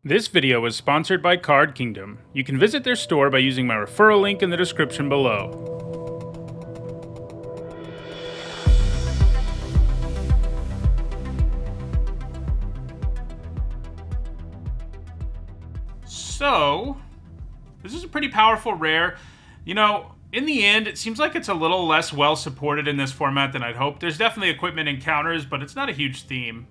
This video is sponsored by Card Kingdom. You can visit their store by using my referral link in the description below. So, this is a pretty powerful rare. You know, in the end, it seems like it's a little less well supported in this format than I'd hoped. There's definitely equipment and counters, but it's not a huge theme.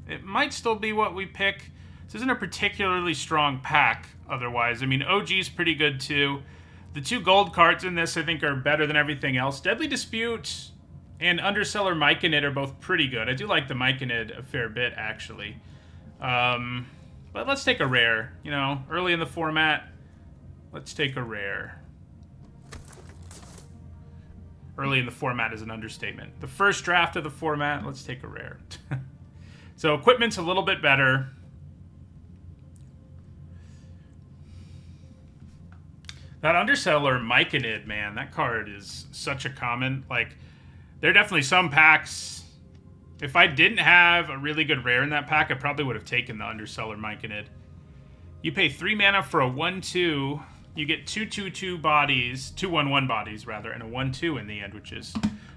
It might still be what we pick. This isn't a particularly strong pack otherwise. I mean, OG's pretty good too. The two gold cards in this, I think, are better than everything else. Deadly Dispute and Underseller Myconid are both pretty good. I do like the Myconid a fair bit, actually. But let's take a rare. You know, early in the format, let's take a rare. Early in the format is an understatement. The first draft of the format, let's take a rare. So equipment's a little bit better. That Underseller Myconid, man, that card is such a common. Like, there are definitely some packs. If I didn't have a really good rare in that pack, I probably would have taken the Underseller Myconid. You pay 3 mana for a 1/2. You get 2/2/2 bodies, 2/1/1 bodies, rather, and a 1/2 in the end, which is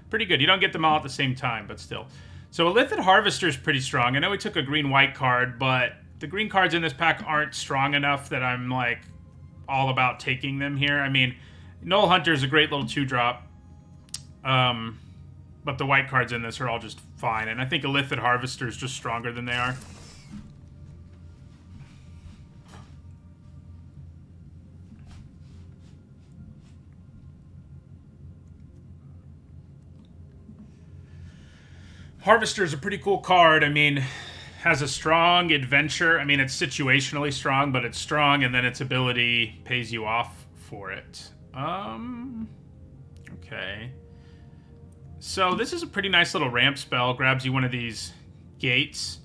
pretty good. You don't get them all at the same time, but still. So Illithid Harvester is pretty strong. I know we took a green-white card, but the green cards in this pack aren't strong enough that I'm, like, all about taking them here. I mean, Null Hunter is a great little 2-drop, but the white cards in this are all just fine, and I think Illithid Harvester is just stronger than they are. Harvester is a pretty cool card. I mean, has a strong adventure. I mean, it's situationally strong, but it's strong, and then its ability pays you off for it. Okay. So this is a pretty nice little ramp spell. Grabs you one of these gates.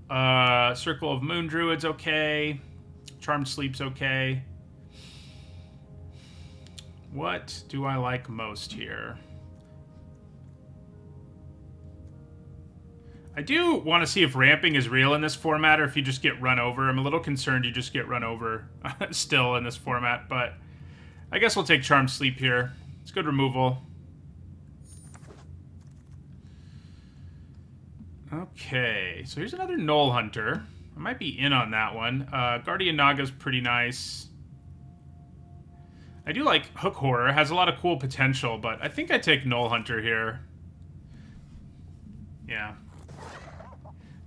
Circle of Moon Druid's okay. Charmed Sleep's okay. What do I like most here? I do want to see if ramping is real in this format or if you just get run over. I'm a little concerned you just get run over still in this format, but I guess we'll take Charmed Sleep here. It's good removal. Okay, so here's another Null Hunter. I might be in on that one. Guardian Naga's pretty nice. I do like Hook Horror. Has a lot of cool potential, but I think I take Null Hunter here. Yeah.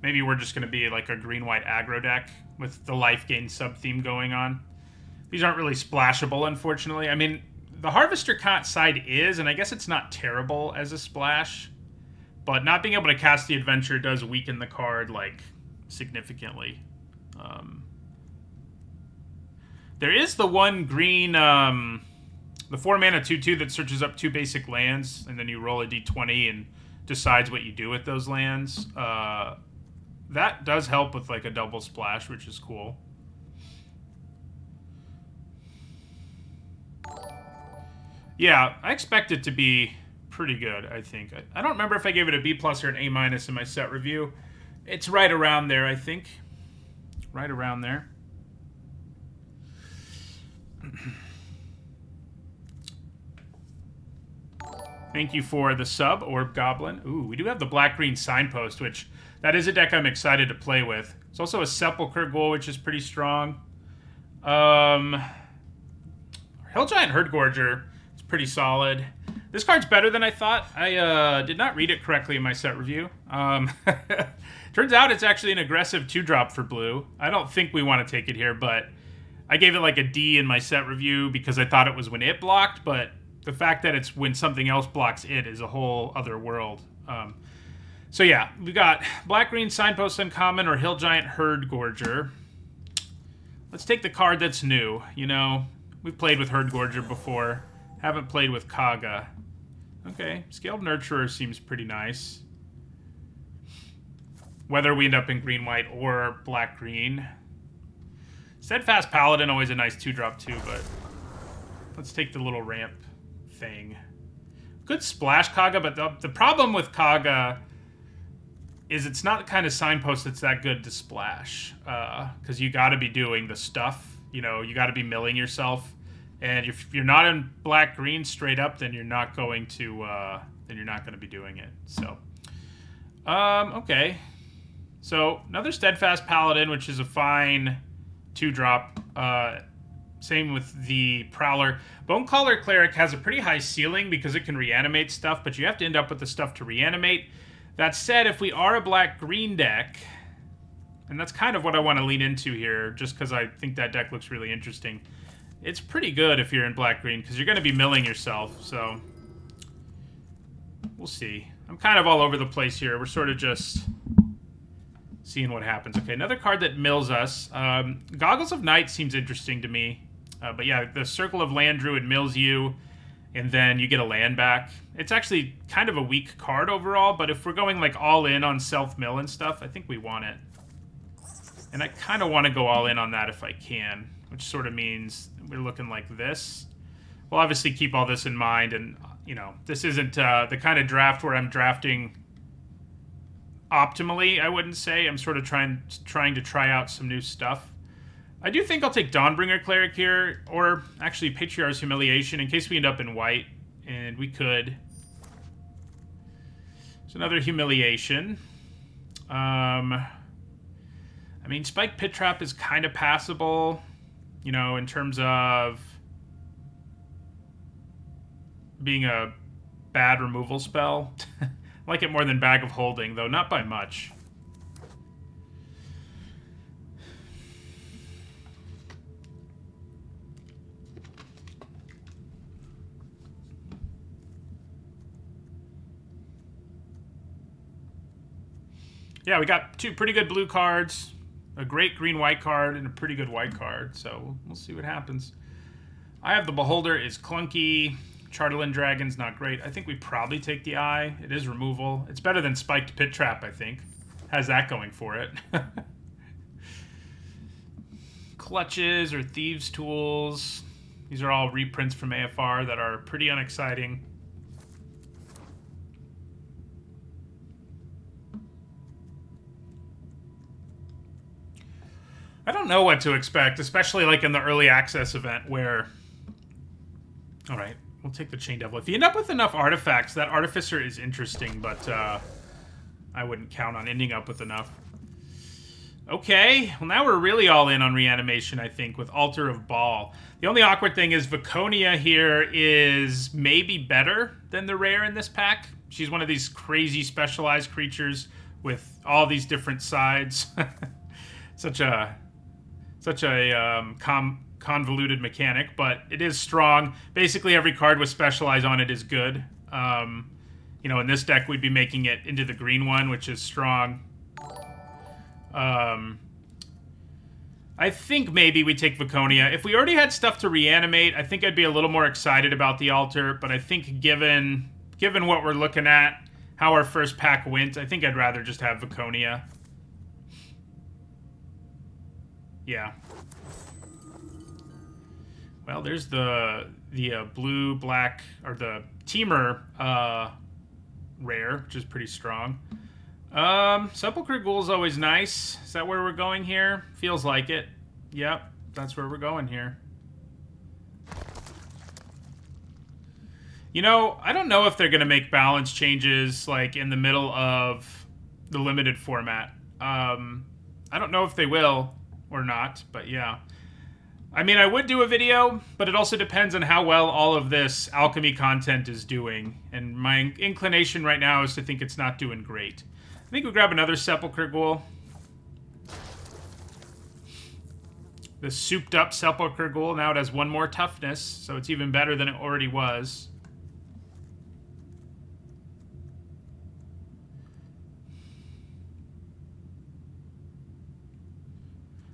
Maybe we're just going to be like a green-white aggro deck with the life gain sub-theme going on. These aren't really splashable, unfortunately. I mean, the Harvester side is, and I guess it's not terrible as a splash, but not being able to cast the Adventure does weaken the card, like, significantly. There is the one green, the 4-mana 2/2 that searches up 2 basic lands, and then you roll a d20 and decides what you do with those lands. That does help with, like, a double splash, which is cool. Yeah, I expect it to be pretty good, I think. I don't remember if I gave it a B+ or an A- in my set review. It's right around there, I think. Right around there. Thank you for the sub, Orb Goblin. Ooh, we do have the Black-Green Signpost, which... that is a deck I'm excited to play with. It's also a Sepulchre Ghoul, which is pretty strong. Hellgiant Herdgorger is pretty solid. This card's better than I thought. I did not read it correctly in my set review. Turns out it's actually an aggressive 2-drop for blue. I don't think we want to take it here, but I gave it like a D in my set review because I thought it was when it blocked, but the fact that it's when something else blocks it is a whole other world. So yeah, we got Black-Green Signpost Uncommon or Hellgiant Herdgorger. Let's take the card that's new. You know, we've played with Herdgorger before. Haven't played with Kaga. Okay, Scaled Nurturer seems pretty nice. Whether we end up in green-white or black-green. Steadfast Paladin, always a nice 2-drop too, but let's take the little ramp thing. Good splash Kaga, but the problem with Kaga is it's not the kind of signpost that's that good to splash. Because you got to be doing the stuff. You know, you got to be milling yourself. And if you're not in black-green straight up, then you're not going to be doing it. So, okay. So, another Steadfast Paladin, which is a fine 2-drop. Same with the Prowler. Bonecaller Cleric has a pretty high ceiling because it can reanimate stuff, but you have to end up with the stuff to reanimate. That said, if we are a black-green deck, and that's kind of what I want to lean into here, just because I think that deck looks really interesting, it's pretty good if you're in black-green, because you're going to be milling yourself, so we'll see. I'm kind of all over the place here. We're sort of just seeing what happens. Okay, another card that mills us. Goggles of Night seems interesting to me. But yeah, the Circle of Land Druid mills you, and then you get a land back. It's actually kind of a weak card overall, but if we're going like all in on self-mill and stuff, I think we want it. And I kind of want to go all in on that if I can, which sort of means we're looking like this. We'll obviously keep all this in mind, and, you know, this isn't the kind of draft where I'm drafting optimally, I wouldn't say. I'm sort of trying to try out some new stuff. I do think I'll take Dawnbringer Cleric here, or actually Patriarch's Humiliation, in case we end up in white, and we could. So another Humiliation. I mean, Spike Pit Trap is kind of passable, you know, in terms of being a bad removal spell. I like it more than Bag of Holding, though not by much. Yeah, we got 2 pretty good blue cards, a great green-white card, and a pretty good white card, so we'll see what happens. Eye of the Beholder is clunky. Charterland Dragon's not great. I think we probably take the Eye. It is removal. It's better than Spiked Pit Trap, I think. Has that going for it. Clutches or Thieves' Tools. These are all reprints from AFR that are pretty unexciting. I don't know what to expect, especially like in the early access event where... Alright, we'll take the Chain Devil. If you end up with enough artifacts, that Artificer is interesting, but I wouldn't count on ending up with enough. Okay, well now we're really all in on reanimation, I think, with Altar of Baal. The only awkward thing is Viconia here is maybe better than the rare in this pack. She's one of these crazy specialized creatures with all these different sides. Such a convoluted mechanic, but it is strong. Basically, every card with Specialize on it is good. You know, in this deck, we'd be making it into the green one, which is strong. I think maybe we take Viconia. If we already had stuff to reanimate, I think I'd be a little more excited about the altar, but I think given what we're looking at, how our first pack went, I think I'd rather just have Viconia. Yeah. Well, there's the blue, black, or the Teamer rare, which is pretty strong. Sepulchre Ghoul's always nice. Is that where we're going here? Feels like it. Yep, that's where we're going here. You know, I don't know if they're going to make balance changes, like, in the middle of the limited format. I don't know if they will or not, but yeah. I mean, I would do a video, but it also depends on how well all of this alchemy content is doing. And my inclination right now is to think it's not doing great. I think we'll grab another Sepulchre Ghoul. The souped up Sepulchre Ghoul, now it has 1 more toughness, so it's even better than it already was.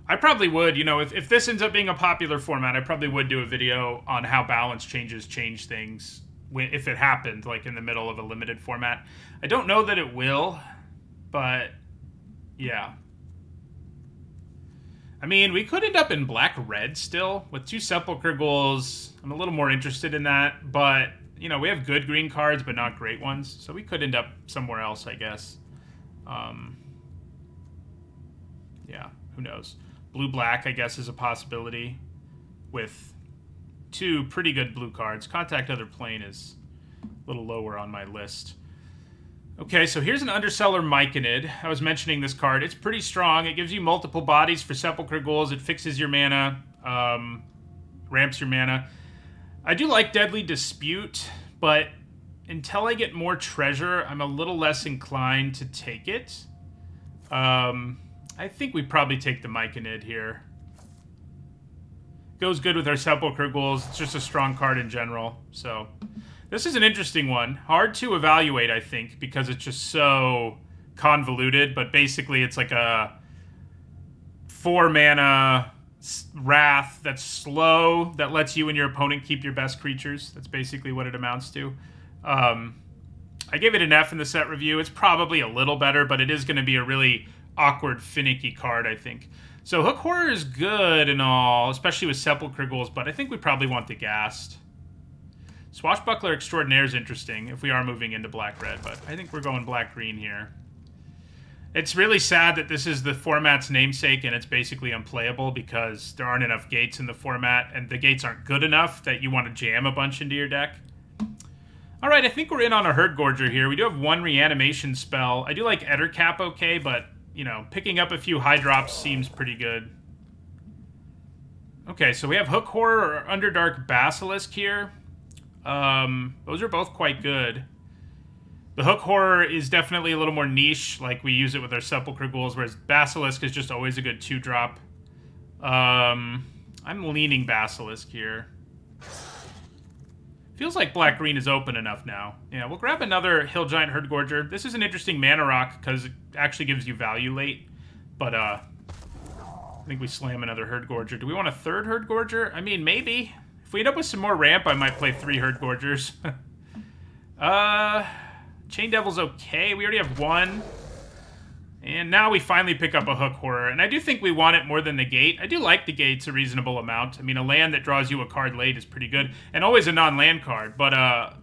I probably would, you know, if this ends up being a popular format, I probably would do a video on how balance changes change things if it happened, like in the middle of a limited format. I don't know that it will, but yeah. I mean, we could end up in black-red still with 2 Sepulchre Ghouls. I'm a little more interested in that, but, you know, we have good green cards, but not great ones, so we could end up somewhere else, I guess. Yeah, who knows? Blue-black, I guess, is a possibility with 2 pretty good blue cards. Contact Other Plane is a little lower on my list. Okay, so here's an Underseller Myconid. I was mentioning this card. It's pretty strong. It gives you multiple bodies for Sepulchre Ghouls. It fixes your mana, ramps your mana. I do like Deadly Dispute, but until I get more treasure, I'm a little less inclined to take it. I think we probably take the Myconid here. Goes good with our Sepulchre Ghouls. It's just a strong card in general, so... This is an interesting one. Hard to evaluate, I think, because it's just so convoluted, but basically it's like a 4-mana Wrath that's slow, that lets you and your opponent keep your best creatures. That's basically what it amounts to. I gave it an F in the set review. It's probably a little better, but it is going to be a really awkward, finicky card, I think. So Hook Horror is good and all, especially with Sepulchre Ghouls, but I think we probably want the Ghast. Swashbuckler Extraordinaire is interesting if we are moving into black-red, but I think we're going black-green here. It's really sad that this is the format's namesake and it's basically unplayable because there aren't enough gates in the format, and the gates aren't good enough that you want to jam a bunch into your deck. Alright, I think we're in on a Herd Gorger here. We do have 1 reanimation spell. I do like Ettercap okay, but, you know, picking up a few high drops seems pretty good. Okay, so we have Hook Horror or Underdark Basilisk here. Those are both quite good. The Hook Horror is definitely a little more niche, like we use it with our Sepulchre Ghouls, whereas Basilisk is just always a good 2-drop. I'm leaning Basilisk here. Feels like black-green is open enough now. Yeah, we'll grab another Hill Giant Herd Gorger. This is an interesting mana rock because it actually gives you value late, but I think we slam another Herd Gorger. Do we want a 3rd Herd Gorger? I mean, maybe. If we end up with some more ramp, I might play 3 Herd Gorgers. Chain Devil's okay. We already have 1. And now we finally pick up a Hook Horror. And I do think we want it more than the Gate. I do like the Gate's a reasonable amount. I mean, a land that draws you a card late is pretty good. And always a non-land card. But I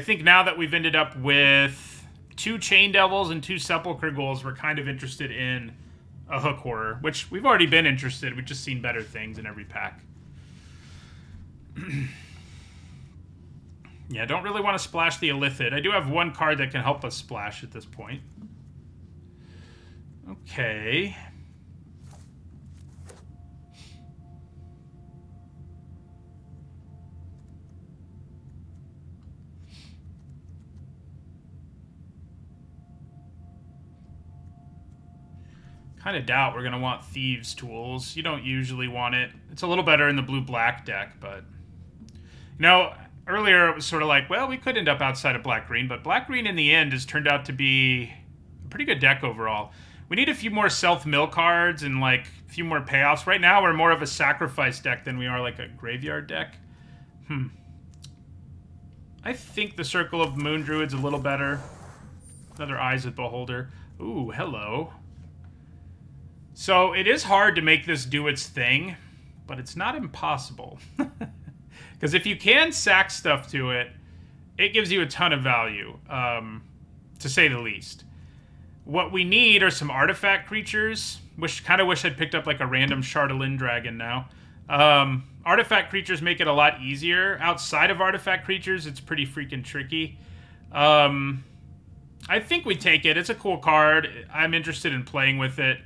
think now that we've ended up with 2 Chain Devils and 2 Sepulchre Ghouls, we're kind of interested in a Hook Horror. Which we've already been interested. We've just seen better things in every pack. Yeah, don't really want to splash the Illithid. I do have 1 card that can help us splash at this point. Okay. Kind of doubt we're going to want Thieves' Tools. You don't usually want it. It's a little better in the blue-black deck, but... You know, earlier it was sort of like, well, we could end up outside of black-green, but black-green in the end has turned out to be a pretty good deck overall. We need a few more self-mill cards and, like, a few more payoffs. Right now, we're more of a sacrifice deck than we are, like, a graveyard deck. I think the Circle of the Moon Druid's a little better. Another Eyes of Beholder. Ooh, hello. So, it is hard to make this do its thing, but it's not impossible. Because if you can sack stuff to it, it gives you a ton of value, to say the least. What we need are some artifact creatures. Kind of wish I'd picked up like a random Shardolin Dragon now. Artifact creatures make it a lot easier. Outside of artifact creatures, it's pretty freaking tricky. I think we take it. It's a cool card. I'm interested in playing with it.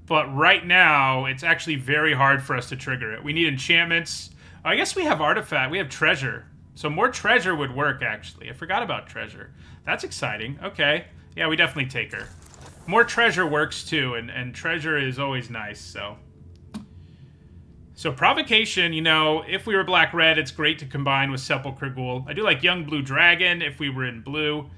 But right now, it's actually very hard for us to trigger it. We need enchantments. I guess we have artifact. We have treasure. So more treasure would work, actually. I forgot about treasure. That's exciting. Okay. Yeah, we definitely take her. More treasure works, too, and treasure is always nice, so... So Provocation, you know, if we were black-red, it's great to combine with Sepulchre Ghoul. I do like Young Blue Dragon if we were in blue.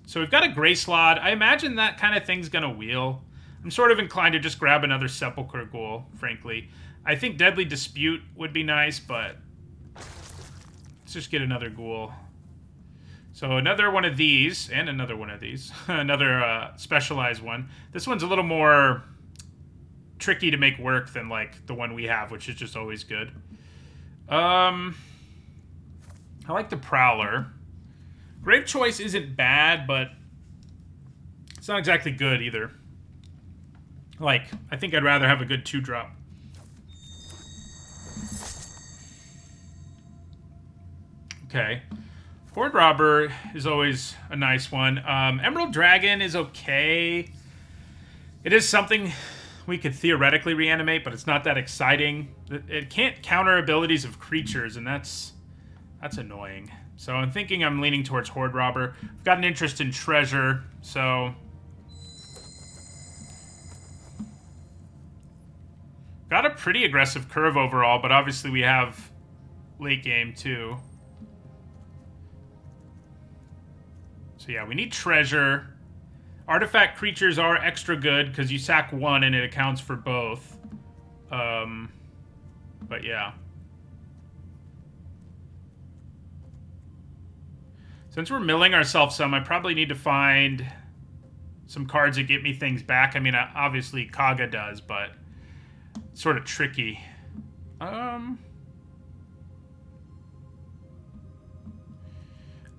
So we've got a Gray Slot. I imagine that kind of thing's going to wheel. I'm sort of inclined to just grab another Sepulchre Ghoul, frankly. I think Deadly Dispute would be nice, but let's just get another Ghoul. So another one of these, and another one of these. Another specialized one. This one's a little more tricky to make work than, like, the one we have, which is just always good. I like the Prowler. Grave Choice isn't bad, but it's not exactly good either. Like, I think I'd rather have a good 2-drop. Okay. Horde Robber is always a nice one. Emerald Dragon is okay. It is something we could theoretically reanimate, but it's not that exciting. It can't counter abilities of creatures, and that's annoying. So I'm thinking I'm leaning towards Horde Robber. I've got an interest in Treasure, so... Got a pretty aggressive curve overall, but obviously we have late game too. So yeah, we need Treasure. Artifact creatures are extra good because you sack one and it accounts for both. But yeah. Since we're milling ourselves some, I probably need to find some cards that get me things back. I mean, obviously Kaga does, but it's sort of tricky.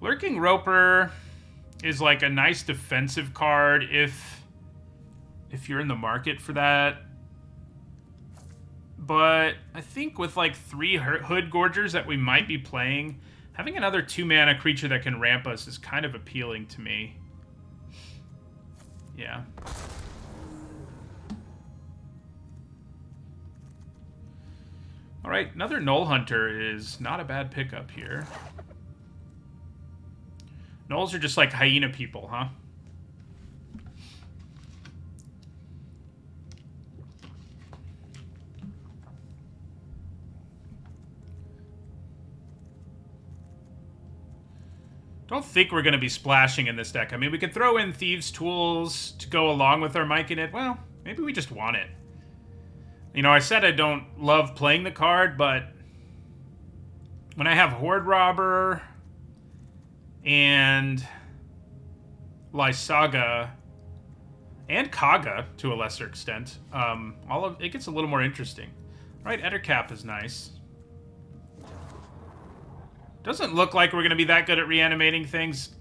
Lurking Roper is like a nice defensive card if you're in the market for that. But I think with like 3 Hood Gorgers that we might be playing, having another 2-mana creature that can ramp us is kind of appealing to me. Yeah. Alright, another Null Hunter is not a bad pickup here. Gnolls are just like hyena people, huh? Don't think we're going to be splashing in this deck. I mean, we could throw in Thieves' Tools to go along with our Mic in it. Well, maybe we just want it. You know, I said I don't love playing the card, but when I have Horde Robber and Lysaga and Kaga to a lesser extent, all of it gets a little more interesting. Right, Ettercap is nice. Doesn't look like we're going to be that good at reanimating things.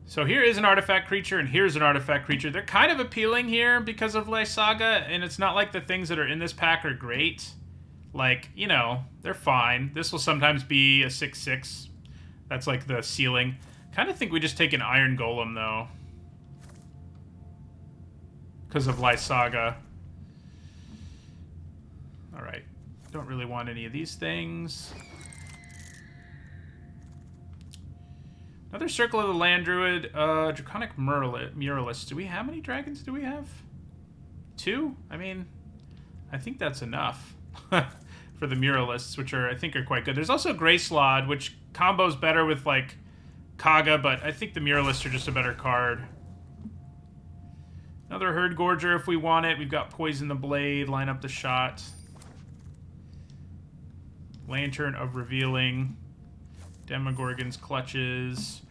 So here is an artifact creature, and here's an artifact creature. They're kind of appealing here because of Lysaga, and it's not like the things that are in this pack are great. Like, you know, they're fine. This will sometimes be a 6/6. That's like the ceiling. Kind of think we just take an Iron Golem, though. Because of Lysaga. Alright. Don't really want any of these things. Another Circle of the Land Druid. Draconic Muralist. How many dragons do we have? 2? I mean, I think that's enough. For the Muralists, which I think are quite good. There's also Greyslod, which combos better with, like, Kaga, but I think the Muralists are just a better card. Another Herd Gorger if we want it. We've got Poison the Blade, line up the shot. Lantern of Revealing. Demogorgon's Clutches.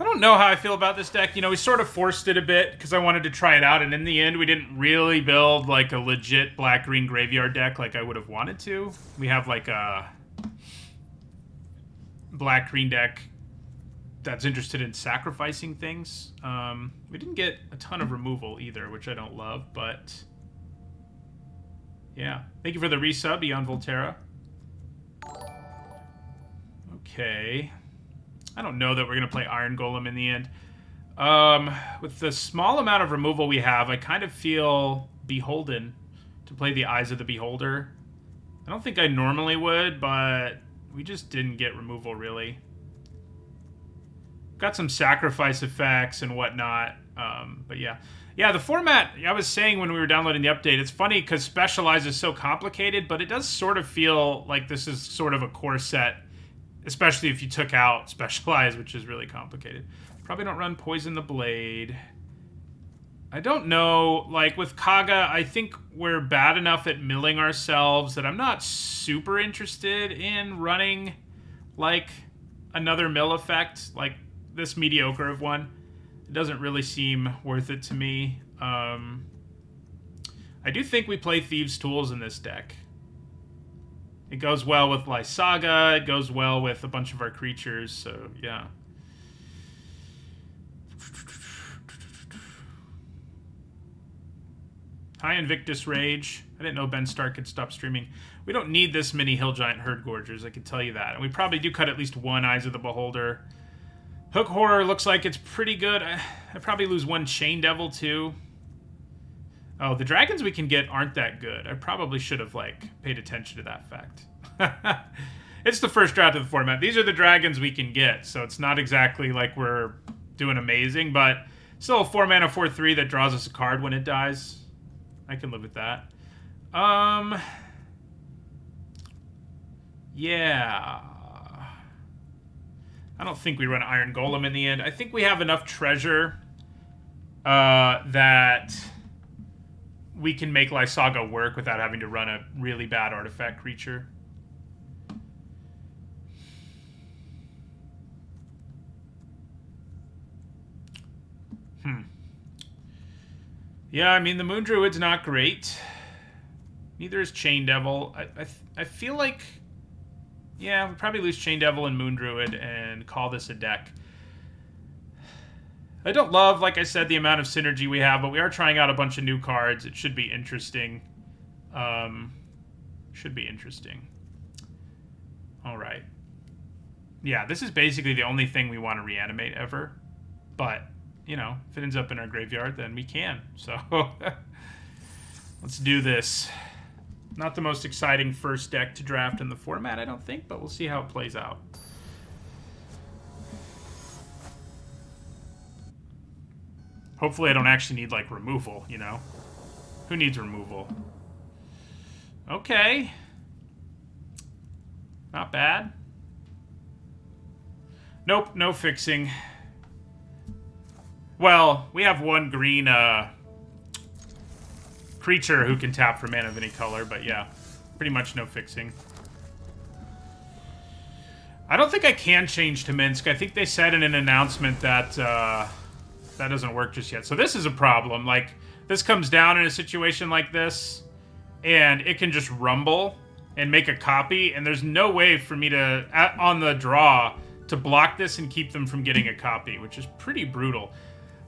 I don't know how I feel about this deck. You know, we sort of forced it a bit because I wanted to try it out, and in the end, we didn't really build, like, a legit black-green graveyard deck like I would have wanted to. We have, like, a black-green deck that's interested in sacrificing things. We didn't get a ton of removal either, which I don't love, but... yeah. Thank you for the resub, Eon Volterra. Okay... I don't know that we're going to play Iron Golem in the end. With the small amount of removal we have, I kind of feel beholden to play the Eyes of the Beholder. I don't think I normally would, but we just didn't get removal, really. Got some sacrifice effects and whatnot, but yeah. Yeah, the format, I was saying when we were downloading the update, it's funny because Specialize is so complicated, but it does sort of feel like this is sort of a core set. Especially if you took out Specialize, which is really complicated. Probably don't run Poison the Blade. I don't know. Like, with Kaga, I think we're bad enough at milling ourselves that I'm not super interested in running, like, another mill effect. Like, this mediocre of one. It doesn't really seem worth it to me. I do think we play Thieves' Tools in this deck. It goes well with Lysaga. It goes well with a bunch of our creatures. So, yeah. Hi, Invictus Rage. I didn't know Ben Stark could stop streaming. We don't need this many Hill Giant Herd Gorgers, I can tell you that. And we probably do cut at least one Eyes of the Beholder. Hook Horror looks like it's pretty good. I probably lose one Chain Devil, too. Oh, the dragons we can get aren't that good. I probably should have, like, paid attention to that fact. It's the first draft of the format. These are the dragons we can get, so it's not exactly like we're doing amazing, but still a 4-mana 4/3 that draws us a card when it dies. I can live with that. Yeah. I don't think we run Iron Golem in the end. I think we have enough treasure that we can make Lysaga work without having to run a really bad artifact creature. Yeah, I mean, the Moon Druid's not great. Neither is Chain Devil. I feel like... Yeah, we'll probably lose Chain Devil and Moon Druid and call this a deck. I don't love, like I said, the amount of synergy we have, but we are trying out a bunch of new cards. It should be interesting. Should be interesting. All right. Yeah, this is basically the only thing we want to reanimate ever. But, you know, if it ends up in our graveyard, then we can. So, let's do this. Not the most exciting first deck to draft in the format, I don't think, but we'll see how it plays out. Hopefully I don't actually need, like, removal, you know? Who needs removal? Okay. Not bad. Nope, no fixing. Well, we have one green, creature who can tap for mana of any color, but yeah, pretty much no fixing. I don't think I can change to Minsk. I think they said in an announcement that that doesn't work just yet. So this is a problem. Like, this comes down in a situation like this, and it can just rumble and make a copy, and there's no way for me to, on the draw, to block this and keep them from getting a copy, which is pretty brutal.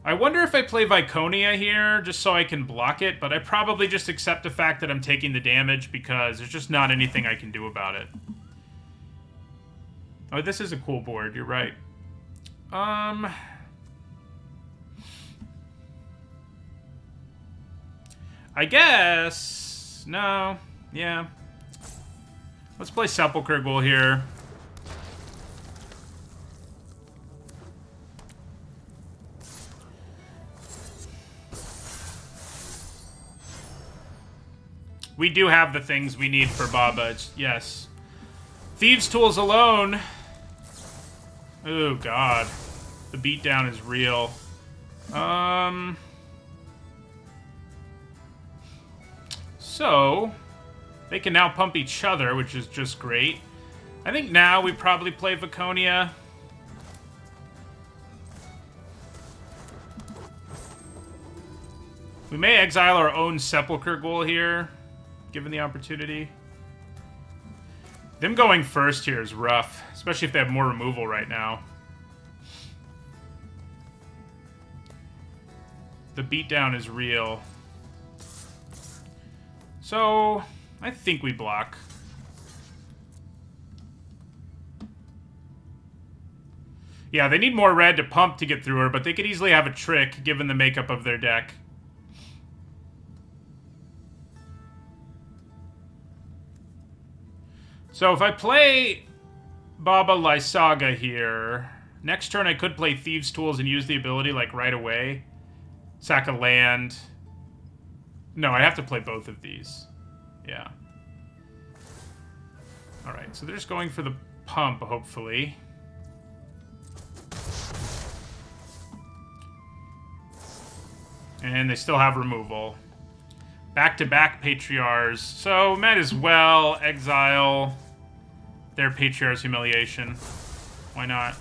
I wonder if I play Viconia here just so I can block it, but I probably just accept the fact that I'm taking the damage because there's just not anything I can do about it. Oh, this is a cool board. You're right. I guess... No. Yeah. Let's play Sepulchre Ghoul here. We do have the things we need for Baba. Yes. Thieves' Tools alone. Oh, God. The beatdown is real. So, they can now pump each other, which is just great. I think now we probably play Viconia. We may exile our own Sepulchre Ghoul here, given the opportunity. Them going first here is rough, especially if they have more removal right now. The beatdown is real. So, I think we block. Yeah, they need more red to pump to get through her, but they could easily have a trick given the makeup of their deck. So if I play Baba Lysaga here, next turn I could play Thieves' Tools and use the ability like right away. Sack a land. No, I have to play both of these. Yeah. Alright, so they're just going for the pump, hopefully. And they still have removal. Back-to-back Patriarchs. So, might as well exile their Patriarch's Humiliation. Why not?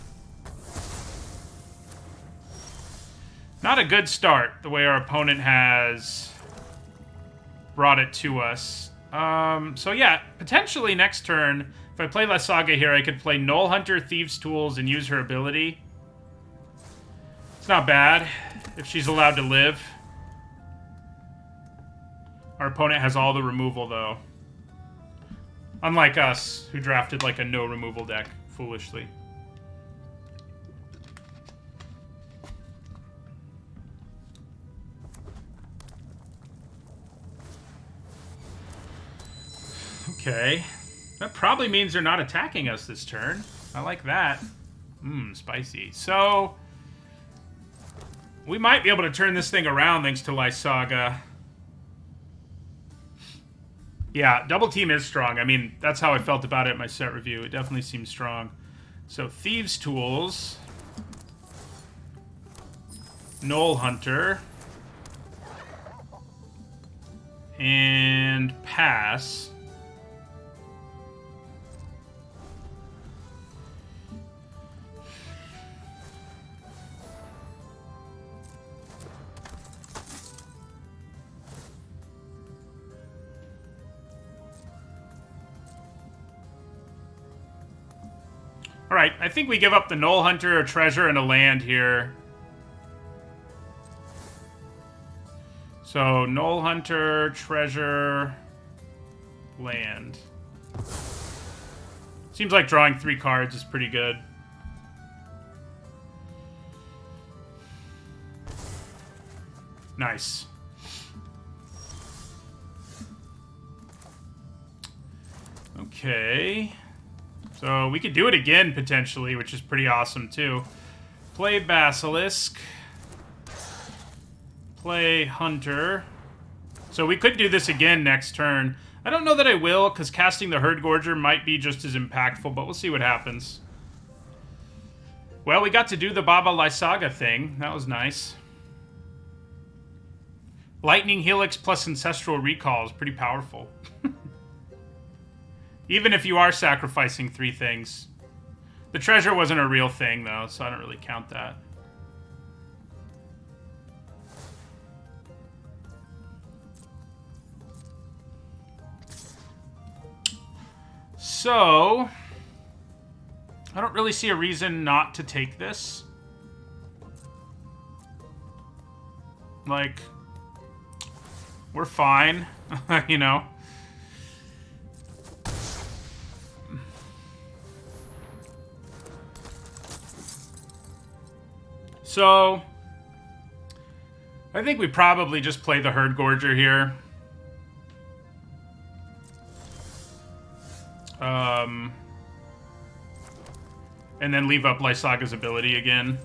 Not a good start, the way our opponent has brought it to us. So yeah, potentially next turn, if I play Lysaga here, I could play Null Hunter, Thieves' Tools, and use her ability. It's not bad if she's allowed to live. Our opponent has all the removal, though. Unlike us, who drafted like a no removal deck, foolishly. Okay. That probably means they're not attacking us this turn. I like that. Spicy. So, we might be able to turn this thing around thanks to Lysaga. Yeah, double team is strong. I mean, that's how I felt about it in my set review. It definitely seems strong. So, Thieves' Tools. Null Hunter. And pass. Alright, I think we give up the Null Hunter, a treasure, and a land here. So, Null Hunter, treasure, land. Seems like drawing 3 cards is pretty good. Nice. Okay. So we could do it again, potentially, which is pretty awesome, too. Play Basilisk. Play Hunter. So we could do this again next turn. I don't know that I will, because casting the Herd Gorger might be just as impactful, but we'll see what happens. Well, we got to do the Baba Lysaga thing. That was nice. Lightning Helix plus Ancestral Recall is pretty powerful. Even if you are sacrificing 3 things. The treasure wasn't a real thing, though, so I don't really count that. So, I don't really see a reason not to take this. Like, we're fine, you know? So, I think we probably just play the Herd Gorger here. And then leave up Lysaga's ability again.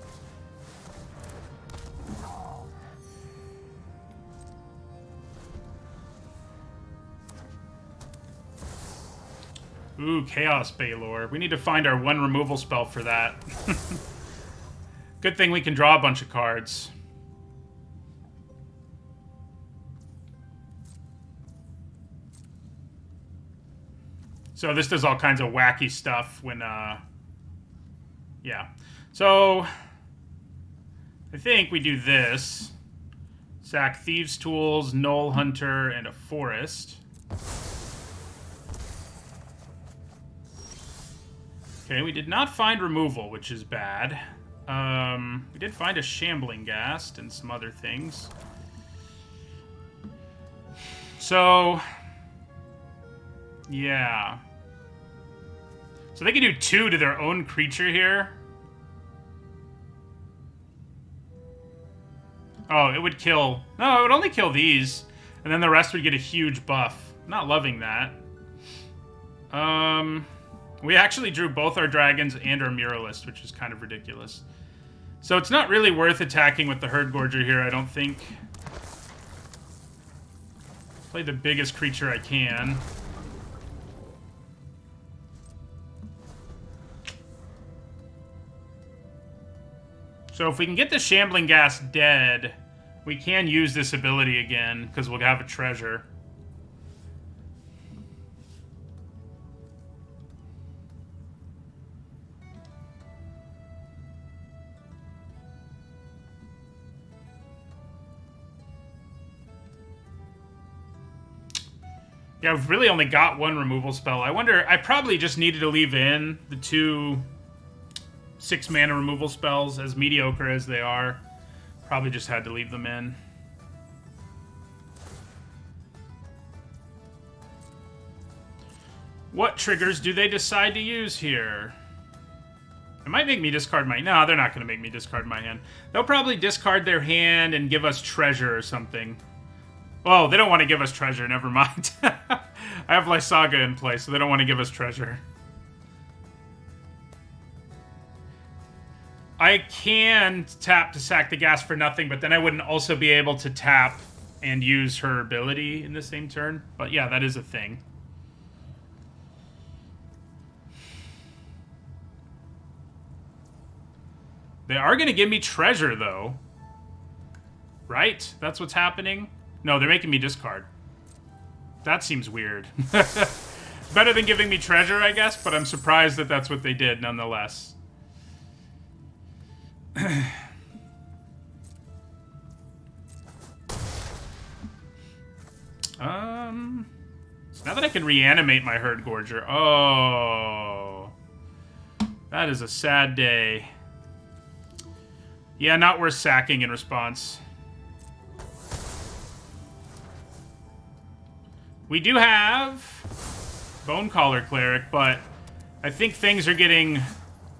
Ooh, Chaos Balor. We need to find our 1 removal spell for that. Good thing we can draw a bunch of cards. So this does all kinds of wacky stuff when, yeah. So, I think we do this. Sack Thieves' Tools, Null Hunter, and a Forest. Okay, we did not find removal, which is bad. We did find a Shambling Ghast and some other things. So, yeah. So they can do 2 to their own creature here. Oh, it would kill... No, it would only kill these. And then the rest would get a huge buff. Not loving that. We actually drew both our dragons and our muralist, which is kind of ridiculous. So it's not really worth attacking with the Herd Gorger here, I don't think. Play the biggest creature I can. So if we can get the Shambling Ghast dead, we can use this ability again, because we'll have a treasure. Yeah, I've really only got one removal spell. I wonder, I probably just needed to leave in the 2 6-mana removal spells, as mediocre as they are. Probably just had to leave them in. What triggers do they decide to use here? It might make me discard my... No, they're not going to make me discard my hand. They'll probably discard their hand and give us treasure or something. Oh, they don't want to give us treasure. Never mind. I have Lysaga in play, so they don't want to give us treasure. I can tap to sack the gas for nothing, but then I wouldn't also be able to tap and use her ability in the same turn. But yeah, that is a thing. They are going to give me treasure, though. Right? That's what's happening? No, they're making me discard. That seems weird. Better than giving me treasure, I guess, but I'm surprised that that's what they did, nonetheless. So now that I can reanimate my Herd Gorger... Oh. That is a sad day. Yeah, not worth sacking in response. We do have Bonecaller Cleric, but I think things are getting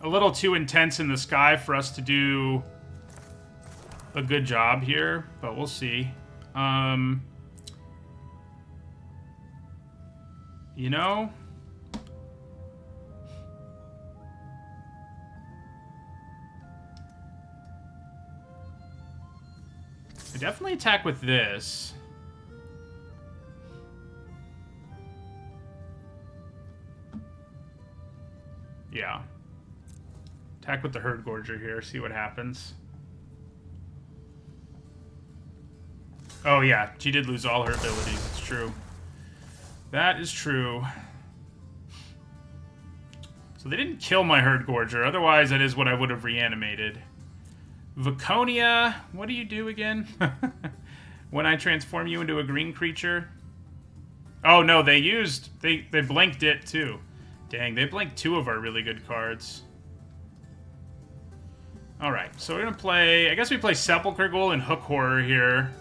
a little too intense in the sky for us to do a good job here, but we'll see. You know... I definitely attack with this. Yeah. Attack with the Herd Gorger here, see what happens. Oh yeah, she did lose all her abilities, it's true. That is true. So they didn't kill my Herd Gorger, otherwise that is what I would have reanimated. Viconia, what do you do again? When I transform you into a green creature? Oh no, they blinked it too. Dang, they blinked 2 of our really good cards. Alright, so we're gonna play... I guess we play Sepulchre Ghoul and Hook Horror here.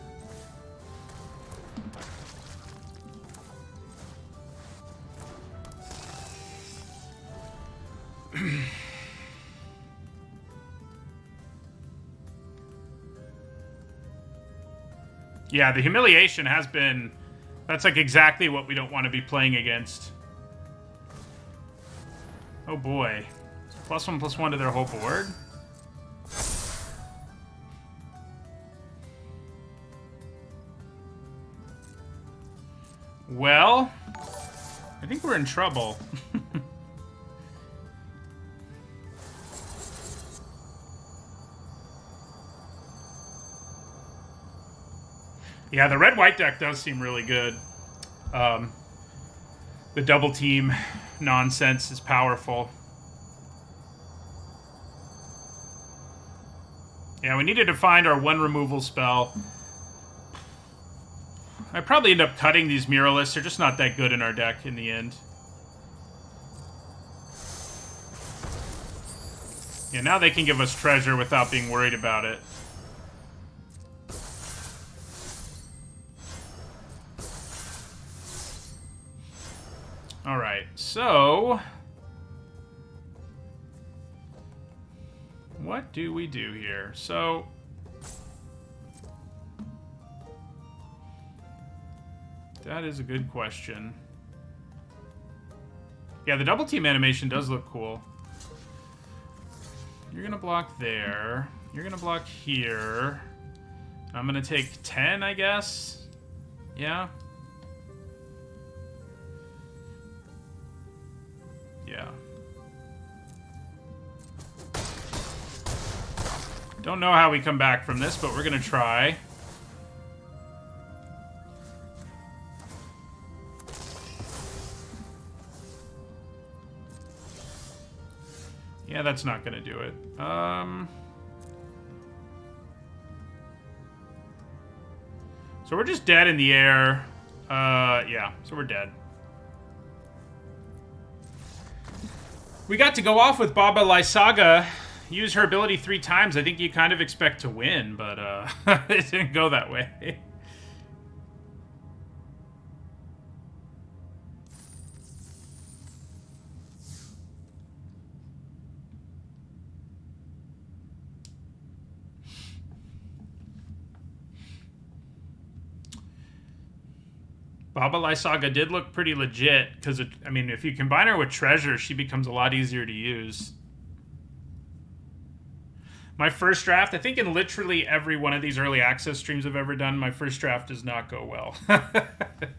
Yeah, the Humiliation has been... That's like exactly what we don't want to be playing against. Oh boy. +1/+1 to their whole board? Well, I think we're in trouble. Yeah, the red-white deck does seem really good. The double team nonsense is powerful. Yeah, we needed to find our 1 removal spell. I probably end up cutting these Muralists. They're just not that good in our deck in the end. Yeah, now they can give us treasure without being worried about it. Alright, so... what do we do here? So... that is a good question. Yeah, the double team animation does look cool. You're gonna block there. You're gonna block here. I'm gonna take 10, I guess? Yeah? Yeah. Don't know how we come back from this, but we're gonna try. Yeah, that's not gonna do it. So we're just dead in the air. Yeah, so we're dead. We got to go off with Baba Lysaga. Use her ability 3 times. I think you kind of expect to win, but it didn't go that way. Baba Lysaga did look pretty legit, because, I mean, if you combine her with Treasure, she becomes a lot easier to use. My first draft, I think in literally every one of these early access streams I've ever done, my first draft does not go well. But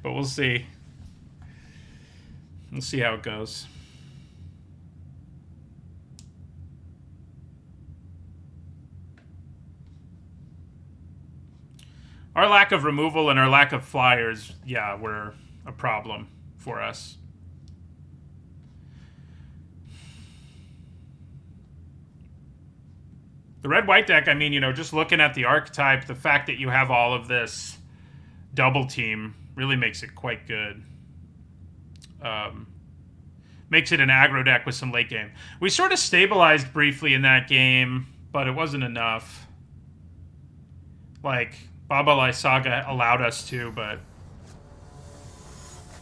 we'll see. We'll see how it goes. Our lack of removal and our lack of flyers, yeah, were a problem for us. The red-white deck, I mean, you know, just looking at the archetype, the fact that you have all of this double team really makes it quite good. Makes it an aggro deck with some late game. We sort of stabilized briefly in that game, but it wasn't enough. Like, Baba Lysaga allowed us to, but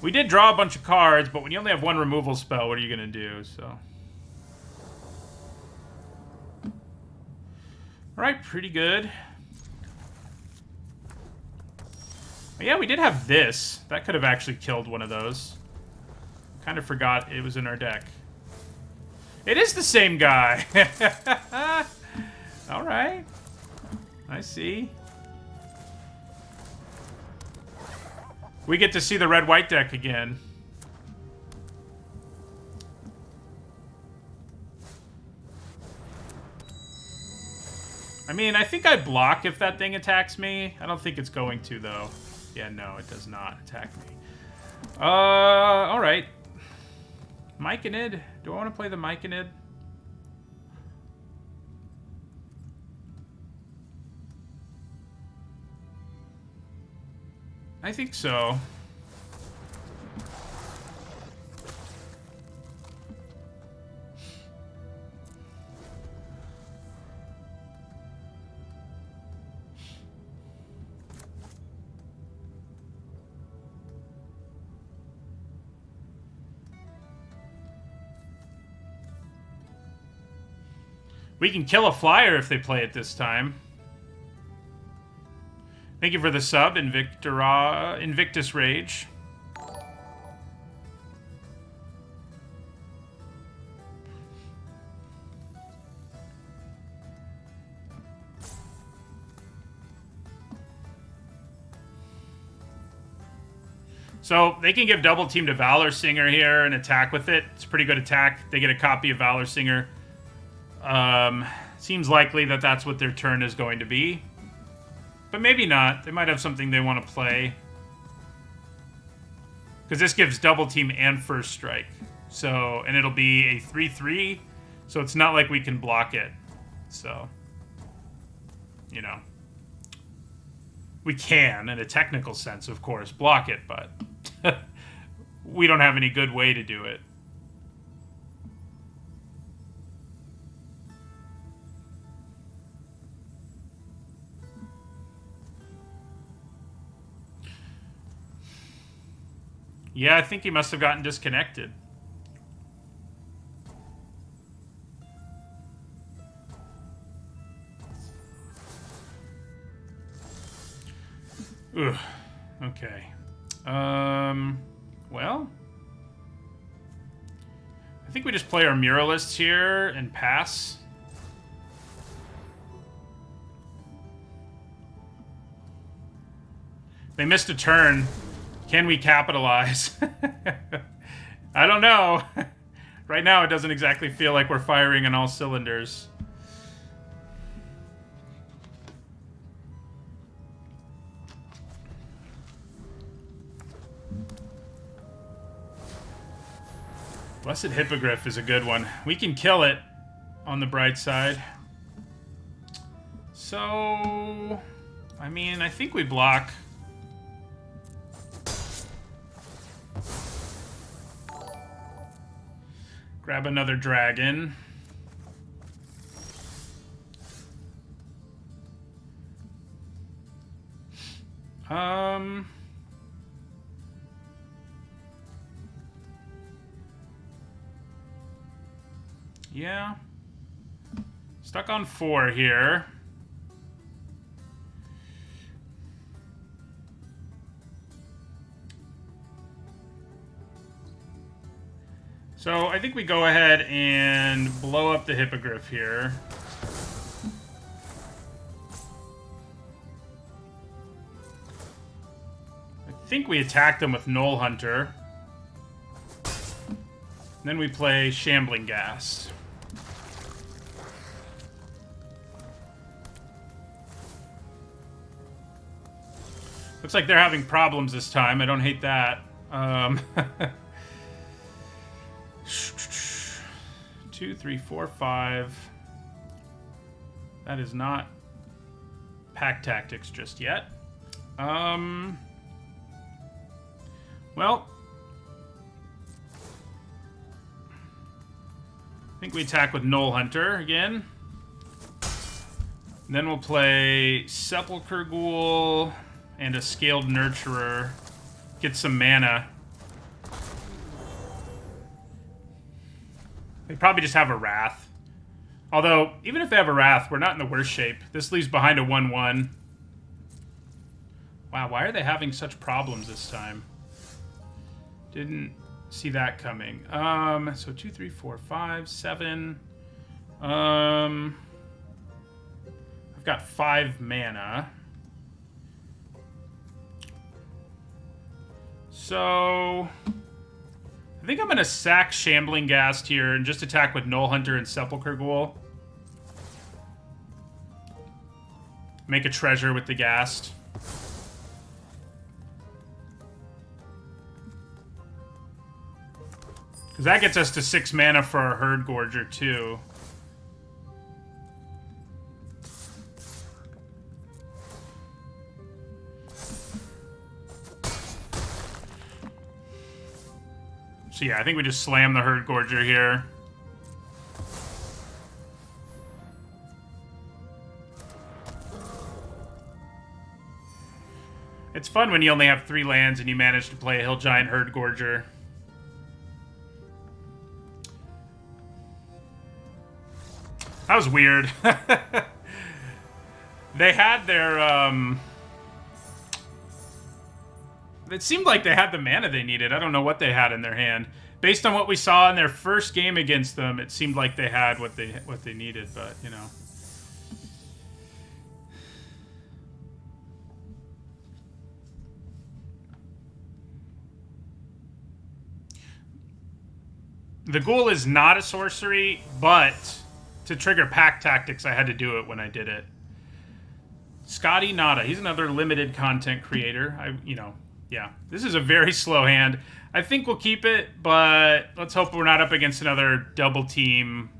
we did draw a bunch of cards, but when you only have one removal spell, what are you going to do? So, alright, pretty good. But yeah, we did have this. That could have actually killed one of those. Kind of forgot it was in our deck. It is the same guy. Alright. I see. We get to see the red-white deck again. I mean, I think I block if that thing attacks me. I don't think it's going to, though. Yeah, no, it does not attack me. Alright. Myconid. Do I want to play the Myconid? I think so. We can kill a flyer if they play it this time. Thank you for the sub, Invictus Rage. So they can give double team to Valor Singer here and attack with it. It's a pretty good attack. They get a copy of Valor Singer. Seems likely that that's what their turn is going to be. But maybe not. They might have something they want to play. Because this gives double team and first strike. So, and it'll be a 3/3. So it's not like we can block it. So, you know. We can, in a technical sense, of course, block it, but we don't have any good way to do it. Yeah, I think he must have gotten disconnected. Ugh. Okay. Well, I think we just play our Muralists here and pass. They missed a turn. Can we capitalize? I don't know. Right now, it doesn't exactly feel like we're firing on all cylinders. Blessed Hippogriff is a good one. We can kill it on the bright side. So, I mean, I think we block. Grab another dragon. Yeah. Stuck on 4 here. So I think we go ahead and blow up the Hippogriff here. I think we attack them with Knoll Hunter. Then we play Shambling Ghast. Looks like they're having problems this time. I don't hate that. 2, 3, 4, 5. That is not pack tactics just yet. Well, I think we attack with Knoll Hunter again. And then we'll play Sepulchre Ghoul and a Scaled Nurturer. Get some mana. They probably just have a Wrath. Although, even if they have a Wrath, we're not in the worst shape. This leaves behind a 1/1. Wow, why are they having such problems this time? Didn't see that coming. So 2, 3, 4, 5, 7. I've got 5 mana. So I think I'm going to sack Shambling Ghast here and just attack with Knoll Hunter and Sepulchre Ghoul. Make a treasure with the Ghast. Because that gets us to 6 mana for our Herd Gorger, too. So yeah, I think we just slam the Herd Gorger here. It's fun when you only have 3 lands and you manage to play a Hill Giant Herd Gorger. That was weird. They had their, it seemed like they had the mana they needed. I don't know what they had in their hand. Based on what we saw in their first game against them, it seemed like they had what they needed, but, you know. The Ghoul is not a sorcery, but to trigger pack tactics, I had to do it when I did it. Scotty Nada, he's another limited content creator. Yeah, this is a very slow hand. I think we'll keep it, but let's hope we're not up against another double team,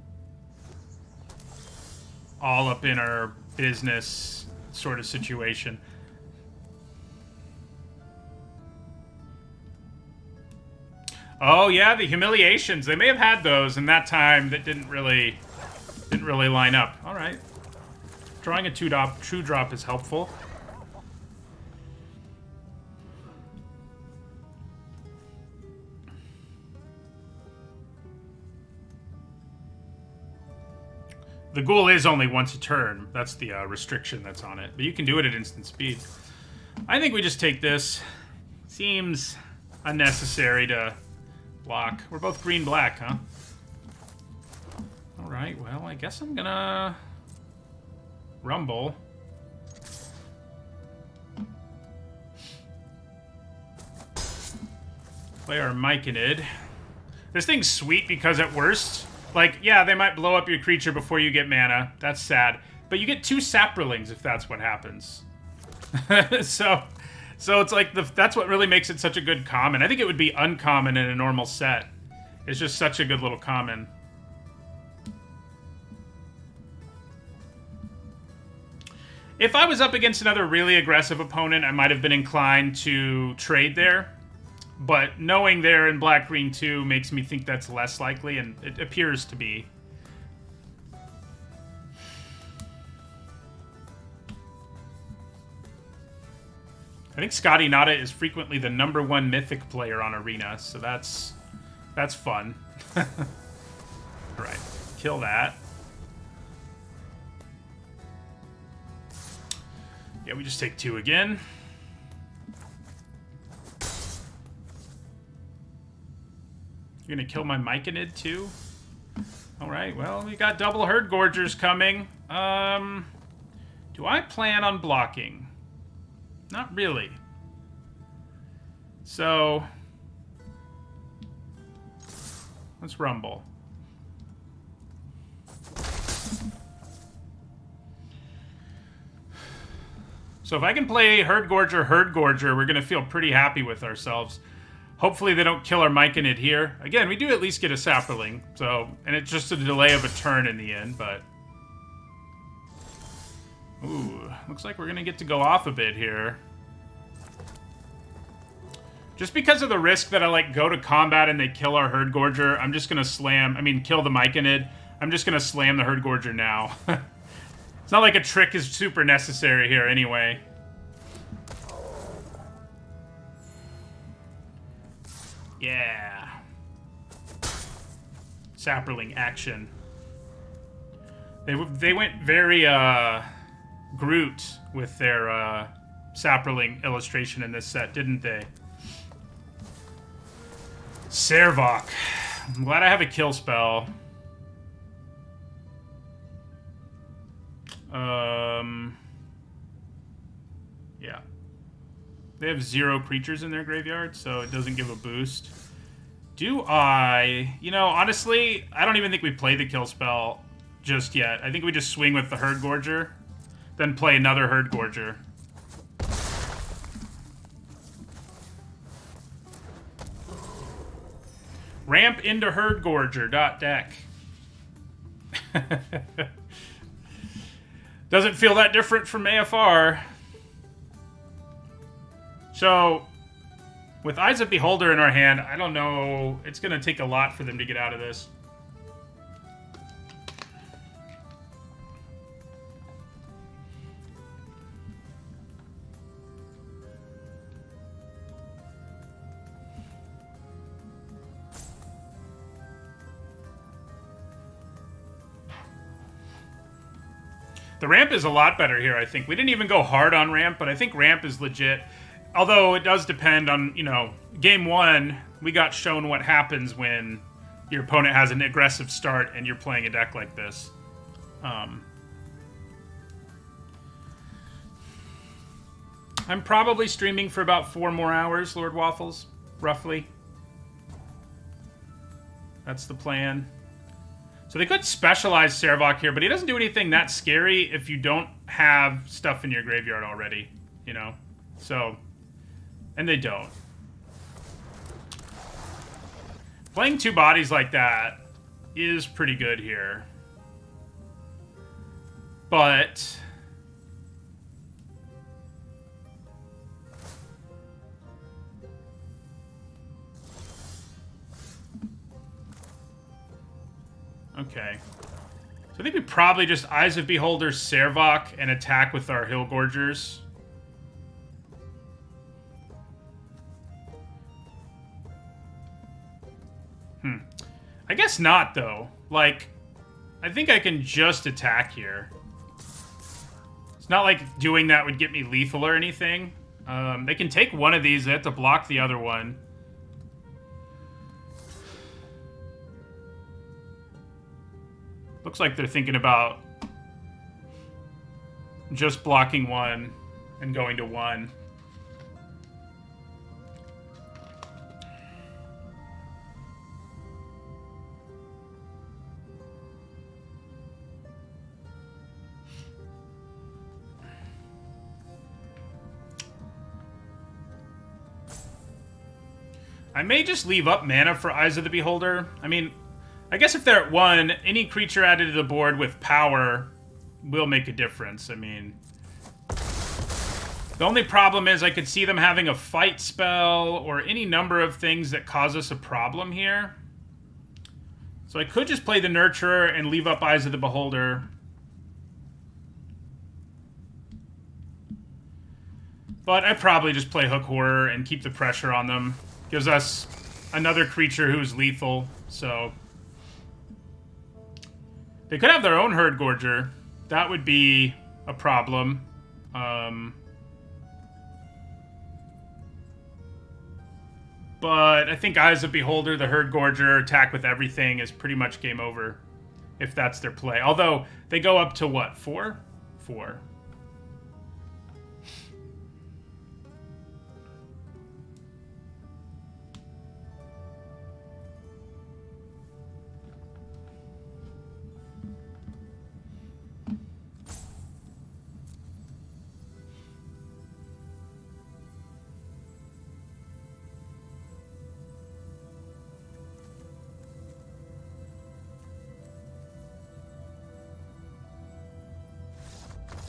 all up in our business sort of situation. Oh yeah, the humiliations. They may have had those in that time that didn't really line up. All right. Drawing a 2-drop, true drop is helpful. The Ghoul is only once a turn. That's the restriction that's on it. But you can do it at instant speed. I think we just take this. Seems unnecessary to block. We're both green-black, huh? Alright, well, I guess I'm gonna rumble. Play our Myconid. This thing's sweet because at worst, like, yeah, they might blow up your creature before you get mana. That's sad. But you get 2 Saprolings if that's what happens. So it's like, that's what really makes it such a good common. I think it would be uncommon in a normal set. It's just such a good little common. If I was up against another really aggressive opponent, I might have been inclined to trade there. But knowing they're in black-green too makes me think that's less likely, and it appears to be. I think Scotty Nada is frequently the #1 mythic player on Arena, so that's fun. Alright, kill that. Yeah, we just take 2 again. You're gonna kill my Myconid too? Alright, well, we got double Herd Gorgers coming. Do I plan on blocking? Not really. So, let's rumble. So if I can play Herd Gorger, we're going to feel pretty happy with ourselves. Hopefully they don't kill our Myconid here. Again, we do at least get a Sapperling, so, and it's just a delay of a turn in the end, but... Ooh, looks like we're going to get to go off a bit here. Just because of the risk that I, like, go to combat and they kill our Herd Gorger, I'm just going to slam... I mean, kill the Myconid. I'm just going to slam the Herd Gorger now. It's not like a trick is super necessary here anyway. Yeah. Sapperling action. They went very, Groot with their, Sapperling illustration in this set, didn't they? Servok. I'm glad I have a kill spell. Yeah. They have 0 creatures in their graveyard, so it doesn't give a boost. Do I... You know, honestly, I don't even think we play the kill spell just yet. I think we just swing with the Herd Gorger, then play another Herd Gorger. Ramp into Herd Gorger. Deck. Doesn't feel that different from AFR. So, with Eyes of Beholder in our hand, I don't know. It's going to take a lot for them to get out of this. The ramp is a lot better here, I think. We didn't even go hard on ramp, but I think ramp is legit. Although it does depend on, you know, game 1, we got shown what happens when your opponent has an aggressive start and you're playing a deck like this. I'm probably streaming for about 4 more hours, Lord Waffles, roughly. That's the plan. So they could specialize Servok here, but he doesn't do anything that scary if you don't have stuff in your graveyard already, you know? So, and they don't. Playing 2 bodies like that is pretty good here. But... Okay. So I think we probably just Eyes of Beholder, Servok, and attack with our Hill Gorgers. I guess not, though. Like, I think I can just attack here. It's not like doing that would get me lethal or anything. They can take one of these. They have to block the other one. Looks like they're thinking about just blocking one and going to 1. I may just leave up mana for Eyes of the Beholder. I mean, I guess if they're at 1, any creature added to the board with power will make a difference. I mean... The only problem is I could see them having a fight spell or any number of things that cause us a problem here. So I could just play the Nurturer and leave up Eyes of the Beholder. But I'd probably just play Hook Horror and keep the pressure on them. Gives us another creature who's lethal, so... They could have their own Herd Gorger. That would be a problem. But I think Eyes of Beholder, the Herd Gorger, attack with everything is pretty much game over. If that's their play. Although, they go up to what? 4? 4.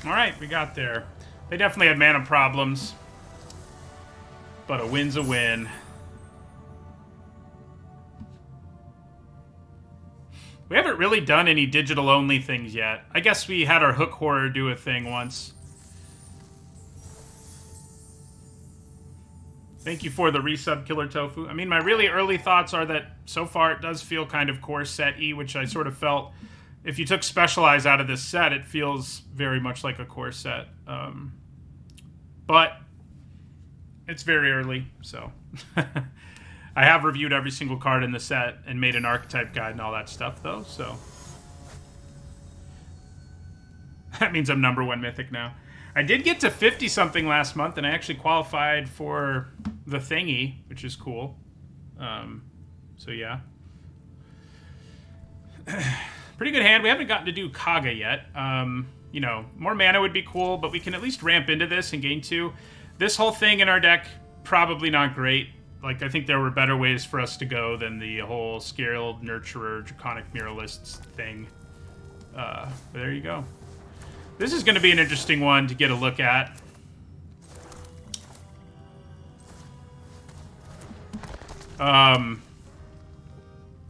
Alright, we got there. They definitely had mana problems. But a win's a win. We haven't really done any digital-only things yet. I guess we had our Hook Horror do a thing once. Thank you for the resub, Killer Tofu. I mean, my really early thoughts are that so far it does feel kind of core set-y, which I sort of felt... If you took Specialize out of this set, it feels very much like a core set. But it's very early, so... I have reviewed every single card in the set and made an archetype guide and all that stuff, though, so... That means I'm #1 Mythic now. I did get to 50-something last month, and I actually qualified for the thingy, which is cool. So, yeah. Pretty good hand. We haven't gotten to do Kaga yet. You know, more mana would be cool, but we can at least ramp into this and gain 2. This whole thing in our deck, probably not great. Like, I think there were better ways for us to go than the whole Scaled Nurturer, Draconic Muralists thing. But there you go. This is going to be an interesting one to get a look at.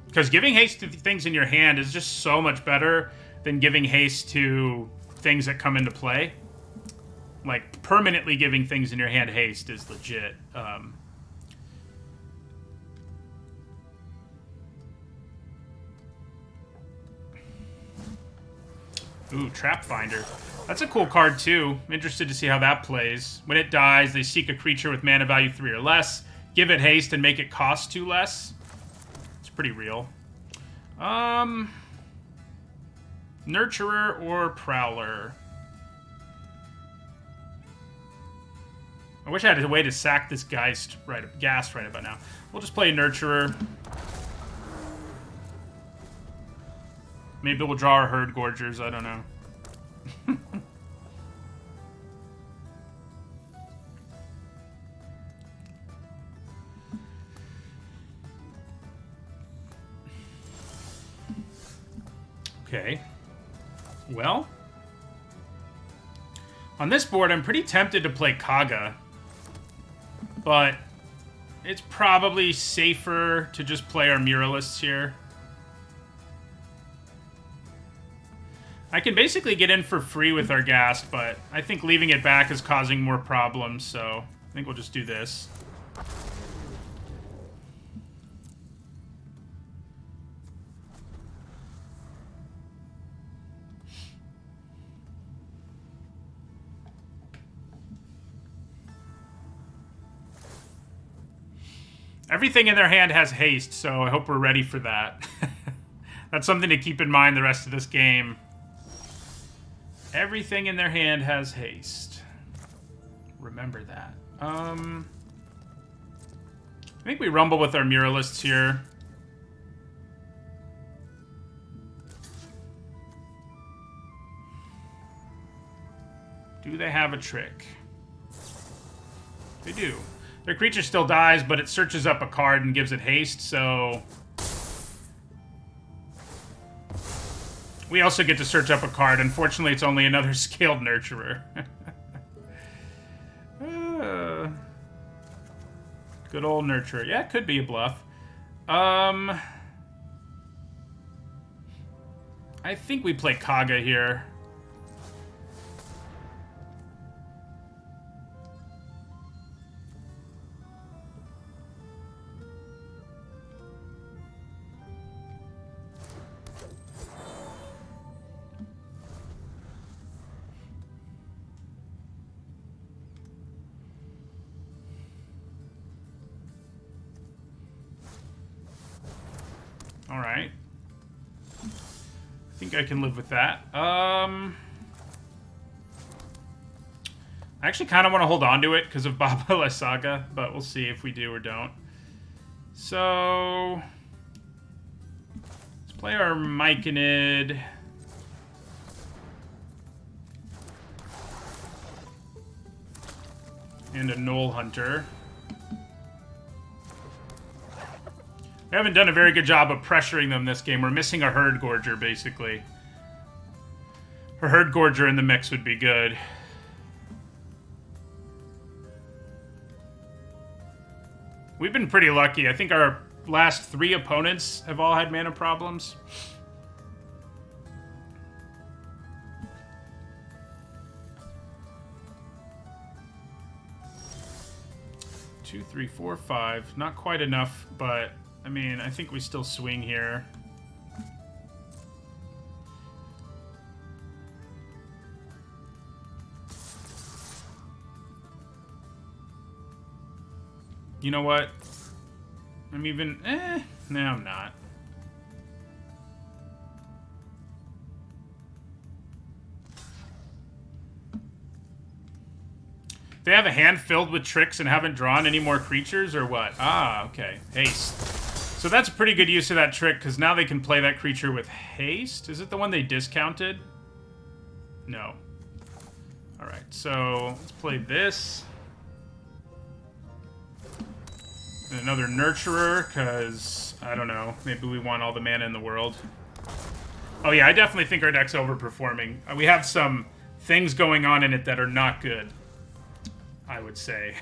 Because giving haste to things in your hand is just so much better than giving haste to things that come into play. Like, permanently giving things in your hand haste is legit. Ooh, Trap Finder. That's a cool card, too. I'm interested to see how that plays. When it dies, they seek a creature with mana value 3 or less, give it haste, and make it cost 2 less. It's pretty real. Nurturer or Prowler? I wish I had a way to sack this Ghast right about now. We'll just play Nurturer. Maybe we'll draw our Herd Gorgers, I don't know. Okay. Well, on this board, I'm pretty tempted to play Kaga, but it's probably safer to just play our Muralists here. I can basically get in for free with our Ghast, but I think leaving it back is causing more problems, so I think we'll just do this. Everything in their hand has haste, so I hope we're ready for that. That's something to keep in mind the rest of this game. Everything in their hand has haste. Remember that. I think we rumble with our Muralists here. Do they have a trick? They do. Their creature still dies, but it searches up a card and gives it haste, so... We also get to search up a card. Unfortunately, it's only another Scaled Nurturer. Good old Nurturer. Yeah, it could be a bluff. I think we play Kaga here. All right. I think I can live with that. I actually kind of want to hold on to it because of Baba La Saga, but we'll see if we do or don't. So let's play our Myconid. And a Knoll Hunter. We haven't done a very good job of pressuring them this game. We're missing a Herd Gorger, basically. A Herd Gorger in the mix would be good. We've been pretty lucky. I think our last 3 opponents have all had mana problems. Two, 3, 4, 5. Not quite enough, but I mean, I think we still swing here. You know what? I'm even... no, I'm not. They have a hand filled with tricks and haven't drawn any more creatures, or what? Ah, okay. Haste. So that's a pretty good use of that trick, because now they can play that creature with haste. Is it the one they discounted? No. Alright, so let's play this. And another Nurturer, because, I don't know, maybe we want all the mana in the world. Oh yeah, I definitely think our deck's overperforming. We have some things going on in it that are not good, I would say.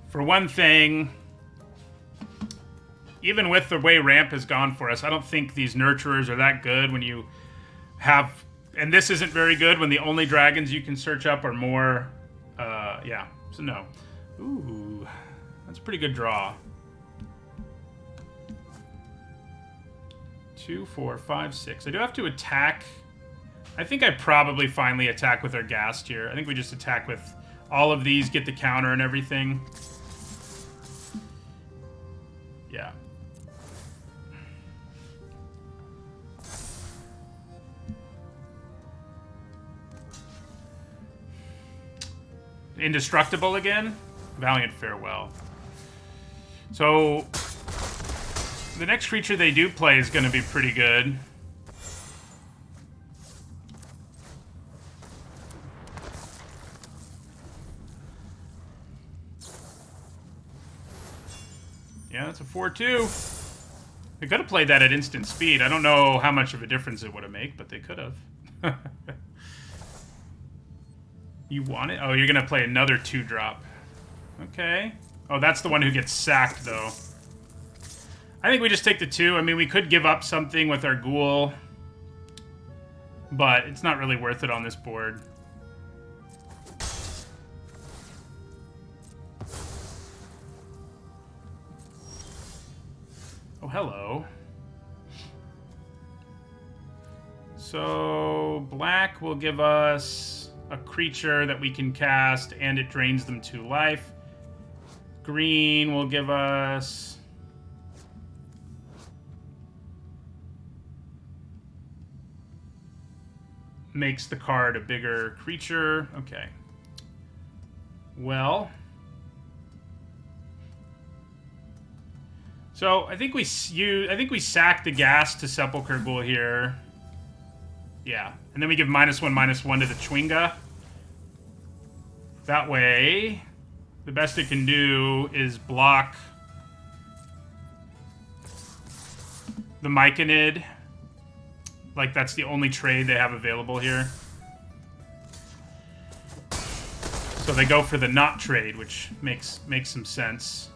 For one thing, even with the way ramp has gone for us, I don't think these Nurturers are that good when you have... And this isn't very good when the only dragons you can search up are more... yeah, so no. Ooh, that's a pretty good draw. 2, 4, 5, 6. I do have to attack... I think I probably finally attack with our Ghast here. I think we just attack with all of these, get the counter and everything. Yeah. Indestructible again? Valiant Farewell. So, the next creature they do play is going to be pretty good. Yeah, that's a 4-2. They could have played that at instant speed. I don't know how much of a difference it would have made, but they could have. You want it? Oh, you're going to play another 2-drop. Okay. Oh, that's the one who gets sacked, though. I think we just take the 2. I mean, we could give up something with our Ghoul, but it's not really worth it on this board. Oh, hello. So, black will give us a creature that we can cast, and it drains them 2 life. Green will give us... makes the card a bigger creature. Okay. Well... So, I think we sack the Ghast to Sepulchre Ghoul here. Yeah. And then we give -1/-1 to the Chwinga. That way, the best it can do is block the Myconid. like that's the only trade they have available here. So they go for the not trade, which makes some sense.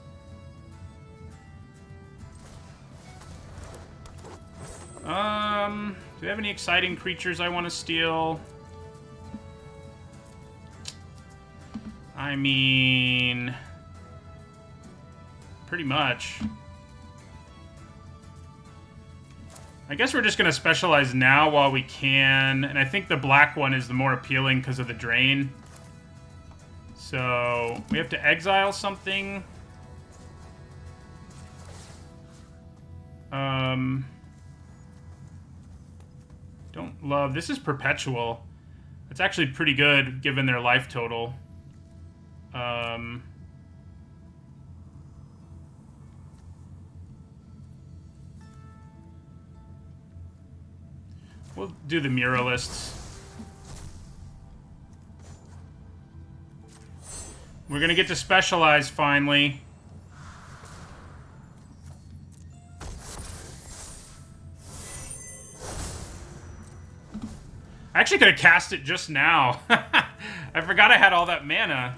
Do we have any exciting creatures I want to steal? I mean, pretty much. I guess we're just going to specialize now while we can. And I think the black one is the more appealing because of the drain. So we have to exile something. Don't love... This is perpetual. It's actually pretty good given their life total. We'll do the muralists. We're gonna get to specialize finally. I actually could have cast it just now. I forgot I had all that mana.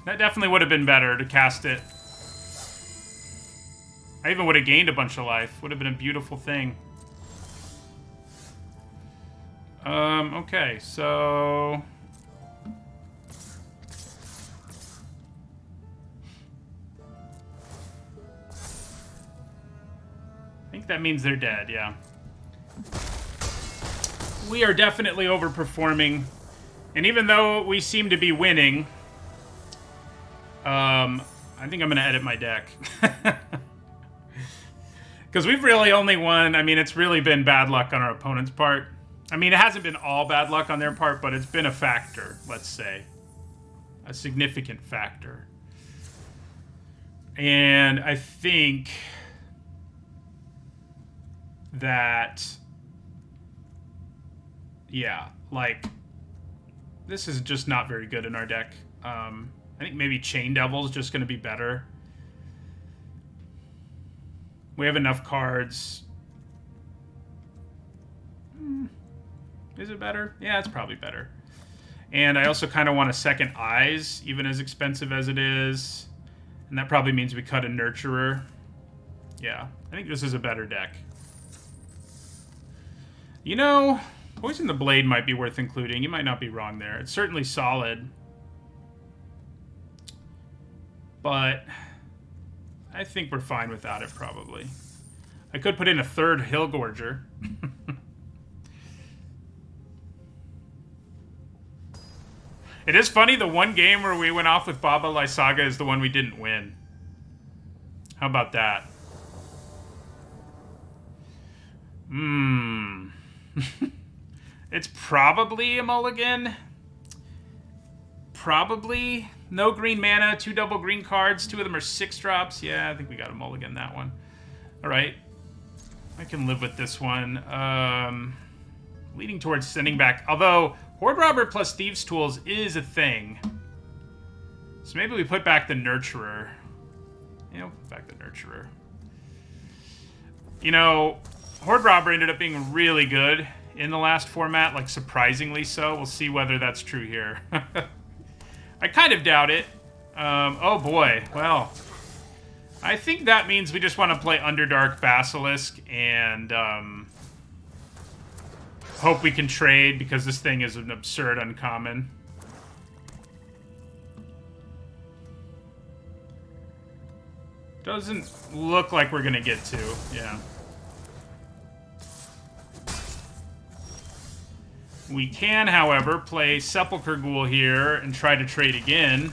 That definitely would have been better to cast it. I even would have gained a bunch of life. Would have been a beautiful thing. Okay, so... I think that means they're dead, yeah. We are definitely overperforming. And even though we seem to be winning, I think I'm going to edit my deck. Because we've really only won... I mean, it's really been bad luck on our opponent's part. I mean, it hasn't been all bad luck on their part, but it's been a factor, let's say. A significant factor. And I think that... Yeah, like... This is just not very good in our deck. I think maybe Chain Devil's just going to be better. We have enough cards. Is it better? Yeah, it's probably better. And I also kind of want a second Eyes, even as expensive as it is. And that probably means we cut a Nurturer. Yeah, I think this is a better deck. You know, Poison the Blade might be worth including. You might not be wrong there. It's certainly solid. But I think we're fine without it, probably. I could put in a third Hillgorger. It is funny, the one game where we went off with Baba Lysaga is the one we didn't win. How about that? It's probably a mulligan. Probably. No green mana, 2 double green cards. 2 of them are 6 drops. Yeah, I think we got a mulligan that one. Alright. I can live with this one. Leading towards sending back. Although... Horde Robber plus Thieves' Tools is a thing. So maybe we put back the Nurturer. You know, put back the Nurturer. You know, Horde Robber ended up being really good in the last format, like surprisingly so. We'll see whether that's true here. I kind of doubt it. Oh boy, well. I think that means we just want to play Underdark Basilisk and... hope we can trade, because this thing is an absurd uncommon. Doesn't look like we're gonna get to, yeah. We can, however, play Sepulchre Ghoul here and try to trade again.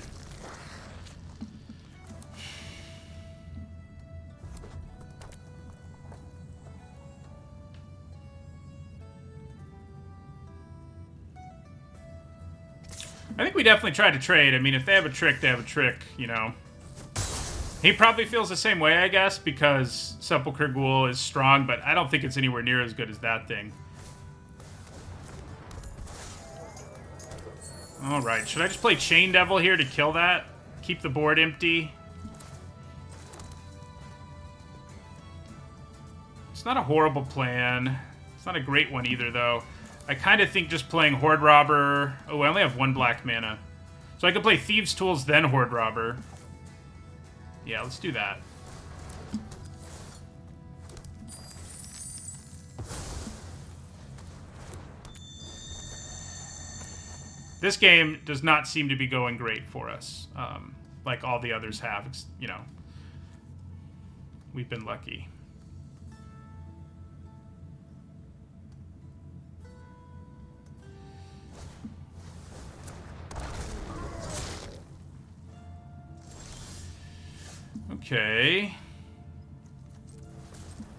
I think we definitely try to trade. I mean, if they have a trick, they have a trick, you know. He probably feels the same way, I guess, because Sepulchre Ghoul is strong, but I don't think it's anywhere near as good as that thing. Alright, should I just play Chain Devil here to kill that? Keep the board empty? Let's It's not a horrible plan. It's not a great one either, though. I kind of think just playing Horde Robber... Oh, I only have 1 black mana. So I could play Thieves' Tools, then Horde Robber. Yeah, let's do that. This game does not seem to be going great for us, like all the others have. It's, you know, we've been lucky. Okay.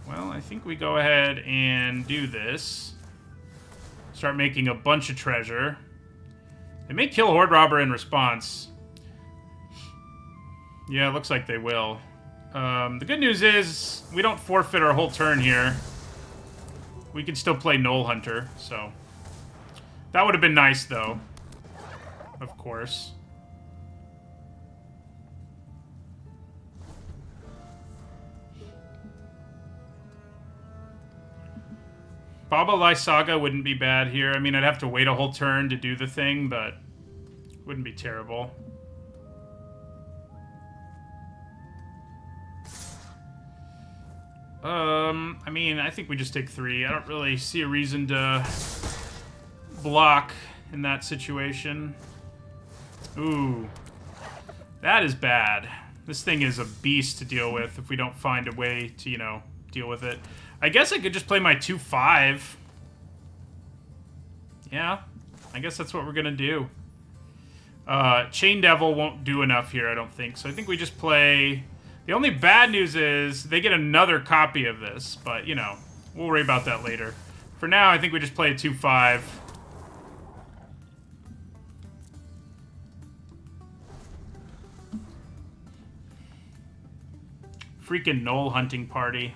Well, I think we go ahead and do this. Start making a bunch of treasure. They may kill Horde Robber in response. Yeah, it looks like they will. The good news is we don't forfeit our whole turn here. We can still play Knoll Hunter, so... That would have been nice, though. Of course. Baba Lysaga wouldn't be bad here. I mean, I'd have to wait a whole turn to do the thing, but wouldn't be terrible. I mean, I think we just take 3. I don't really see a reason to block in that situation. Ooh. That is bad. This thing is a beast to deal with if we don't find a way to, you know, deal with it. I guess I could just play my 2/5. Yeah, I guess that's what we're gonna do. Chain Devil won't do enough here, I don't think. So I think we just play... The only bad news is they get another copy of this, but, you know, we'll worry about that later. For now, I think we just play a 2/5. Freaking Knoll Hunting Party.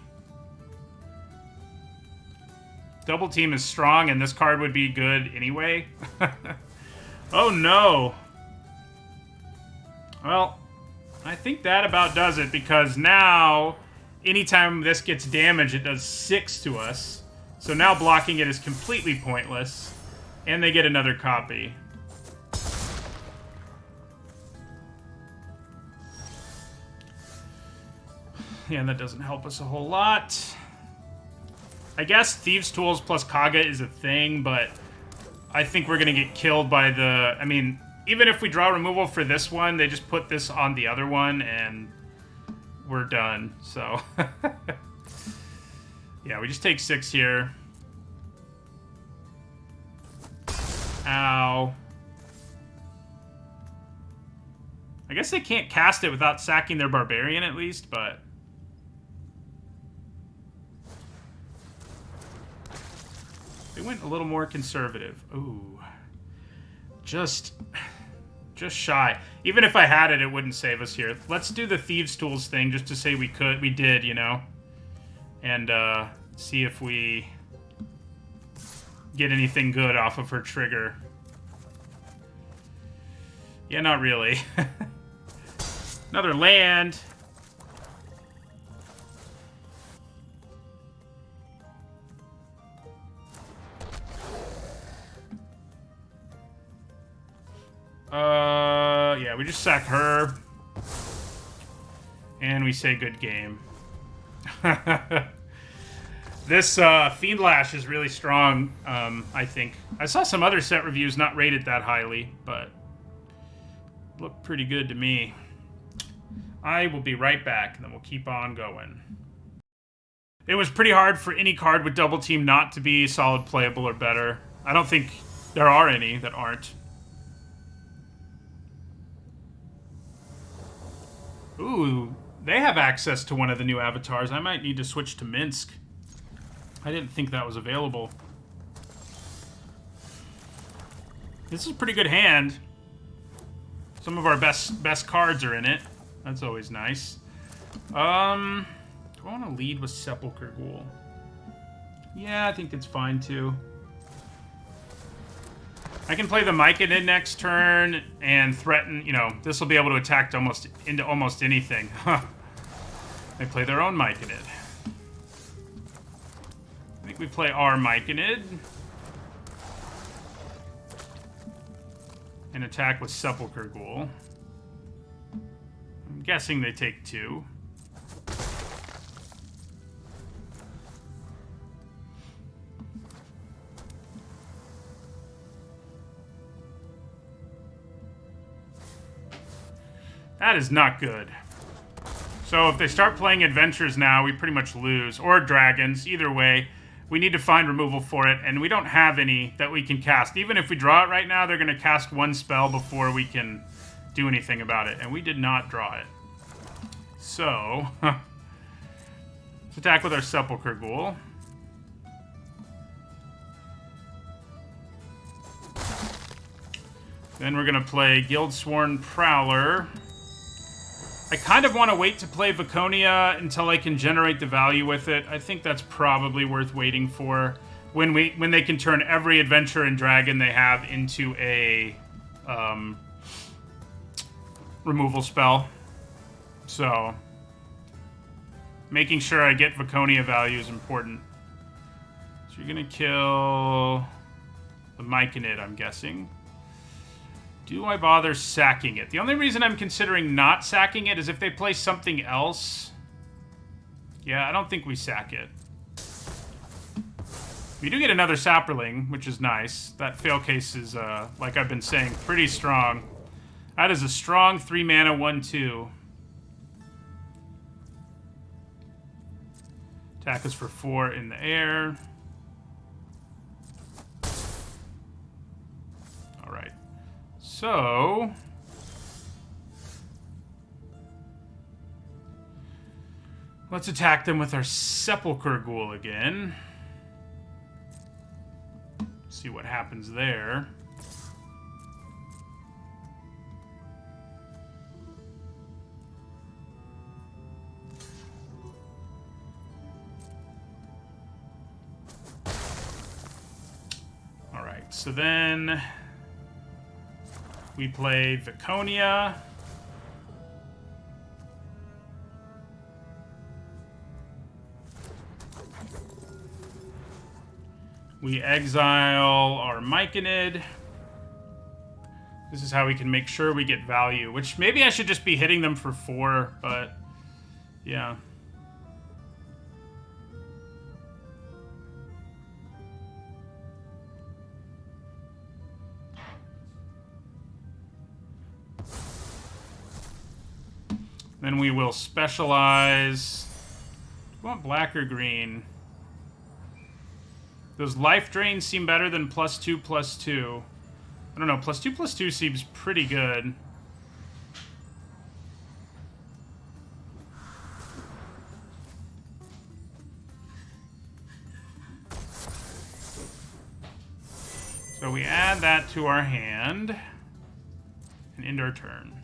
Double Team is strong, and this card would be good anyway. Oh, no. Well, I think that about does it, because now, anytime this gets damaged, it does 6 to us. So now blocking it is completely pointless, and they get another copy. Yeah, that doesn't help us a whole lot. I guess Thieves' Tools plus Kaga is a thing, but I think we're going to get killed by the... I mean, even if we draw removal for this one, they just put this on the other one, and we're done, so... Yeah, we just take 6 here. Ow. I guess they can't cast it without sacking their Barbarian, at least, but... They went a little more conservative. Ooh. Just shy. Even if I had it, it wouldn't save us here. Let's do the Thieves' Tools thing just to say we could. We did, you know? And, see if we get anything good off of her trigger. Yeah, not really. Another land. Yeah, we just sack her. And we say good game. This Fiend Lash is really strong, I think. I saw some other set reviews not rated that highly, but look pretty good to me. I will be right back, and then we'll keep on going. It was pretty hard for any card with Double Team not to be solid playable or better. I don't think there are any that aren't. Ooh, they have access to one of the new avatars. I might need to switch to Minsk. I didn't think that was available. This is a pretty good hand. Some of our best cards are in it. That's always nice. Do I want to lead with Sepulchre Ghoul? Yeah, I think it's fine too. I can play the Myconid next turn and threaten, you know, this will be able to attack into almost anything. They play their own Myconid. we play our Myconid. And attack with Sepulchre Ghoul. I'm guessing they take 2. That is not good. So if they start playing adventures now, we pretty much lose. Or dragons. Either way, we need to find removal for it. And we don't have any that we can cast. Even if we draw it right now, they're going to cast 1 spell before we can do anything about it. And we did not draw it. So, let's attack with our Sepulchre Ghoul. Then we're going to play Guildsworn Prowler. I kind of want to wait to play Viconia until I can generate the value with it. I think that's probably worth waiting for when they can turn every adventure and dragon they have into a removal spell. So making sure I get Viconia value is important. So you're gonna kill the Myconid, I'm guessing. Do I bother sacking it? The only reason I'm considering not sacking it is if they play something else. Yeah, I don't think we sack it. We do get another Saproling, which is nice. That fail case is, like I've been saying, pretty strong. That is a strong 3 mana 1/2. Attack is for 4 in the air. Alright. So, let's attack them with our Sepulchre Ghoul again. See what happens there. Alright, so then we play Viconia. We exile our Myconid. This is how we can make sure we get value, which maybe I should just be hitting them for 4, but yeah. Then we will specialize. Do you want black or green? Those life drains seem better than +2/+2. I don't know, +2/+2 seems pretty good. So we add that to our hand and end our turn.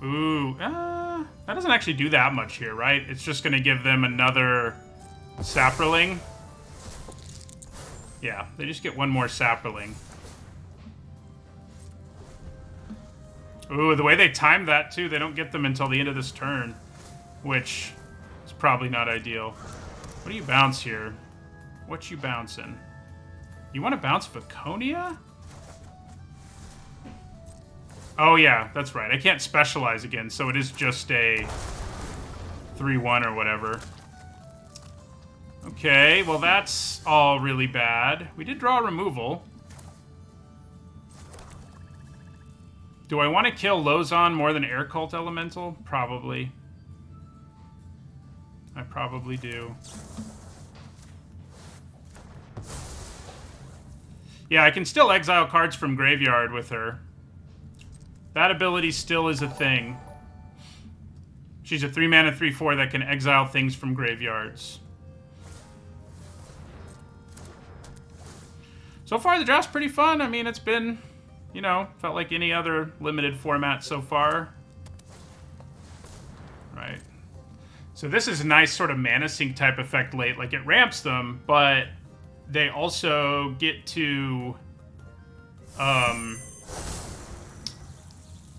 Ooh, that doesn't actually do that much here, right? It's just going to give them another Saproling. Yeah, they just get 1 more Saproling. Ooh, the way they timed that, too, they don't get them until the end of this turn, which is probably not ideal. What do you bounce here? What you bouncing? You want to bounce Viconia? Oh, yeah, that's right. I can't specialize again, so it is just a 3/1 or whatever. Okay, well, that's all really bad. We did draw a removal. Do I want to kill Lozon more than Air Cult Elemental? Probably. I probably do. Yeah, I can still exile cards from Graveyard with her. That ability still is a thing. She's a 3 mana 3/4 that can exile things from graveyards. So far, the draft's pretty fun. I mean, it's been, you know, felt like any other limited format so far. Right. So this is a nice sort of mana sink type effect late. Like, it ramps them, but they also get to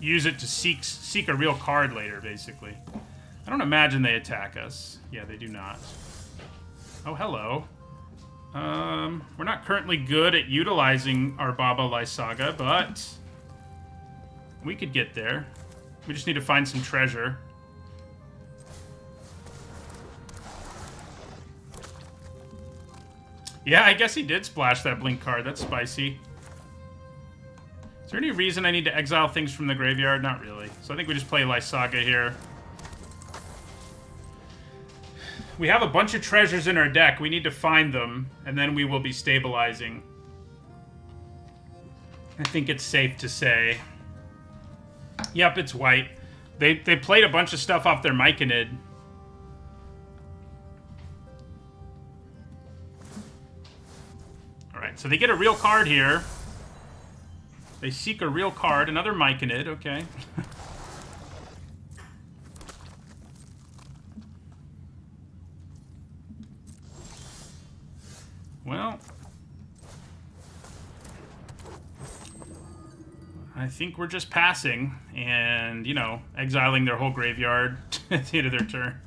use it to seek a real card later, basically. I don't imagine they attack us. Yeah, they do not. Oh, hello. We're not currently good at utilizing our Baba Lysaga, but we could get there. We just need to find some treasure. Yeah, I guess he did splash that blink card. That's spicy. Is there any reason I need to exile things from the graveyard? Not really. So I think we just play Lysaga here. We have a bunch of treasures in our deck. We need to find them, and then we will be stabilizing. I think it's safe to say. Yep, it's white. They played a bunch of stuff off their Myconid. Alright, so they get a real card here. They seek a real card. Another Myconid, okay. Well, I think we're just passing and, you know, exiling their whole graveyard at the end of their turn.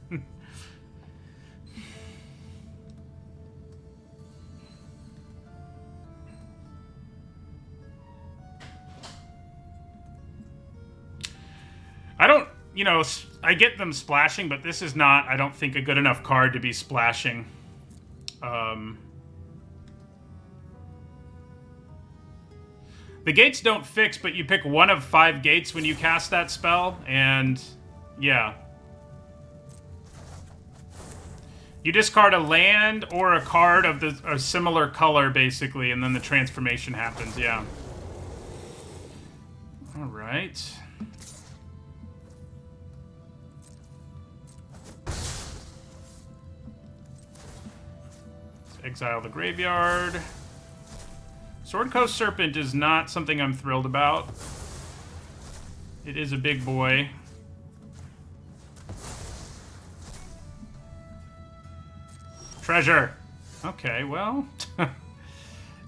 I don't, you know, I get them splashing, but this is not, I don't think, a good enough card to be splashing. The gates don't fix, but you pick one of 5 gates when you cast that spell, and yeah. You discard a land or a card of a similar color, basically, and then the transformation happens, yeah. Alright. Exile the graveyard. Sword Coast Serpent is not something I'm thrilled about. It is a big boy. Treasure. Okay, well,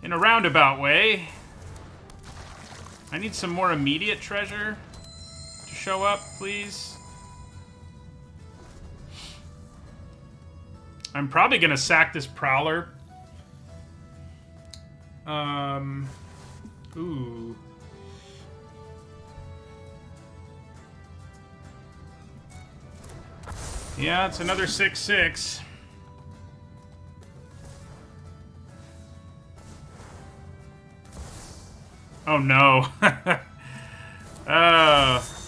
in a roundabout way. I need some more immediate treasure to show up, please. I'm probably gonna sack this Prowler. Ooh. Yeah, it's another 6/6. Oh no.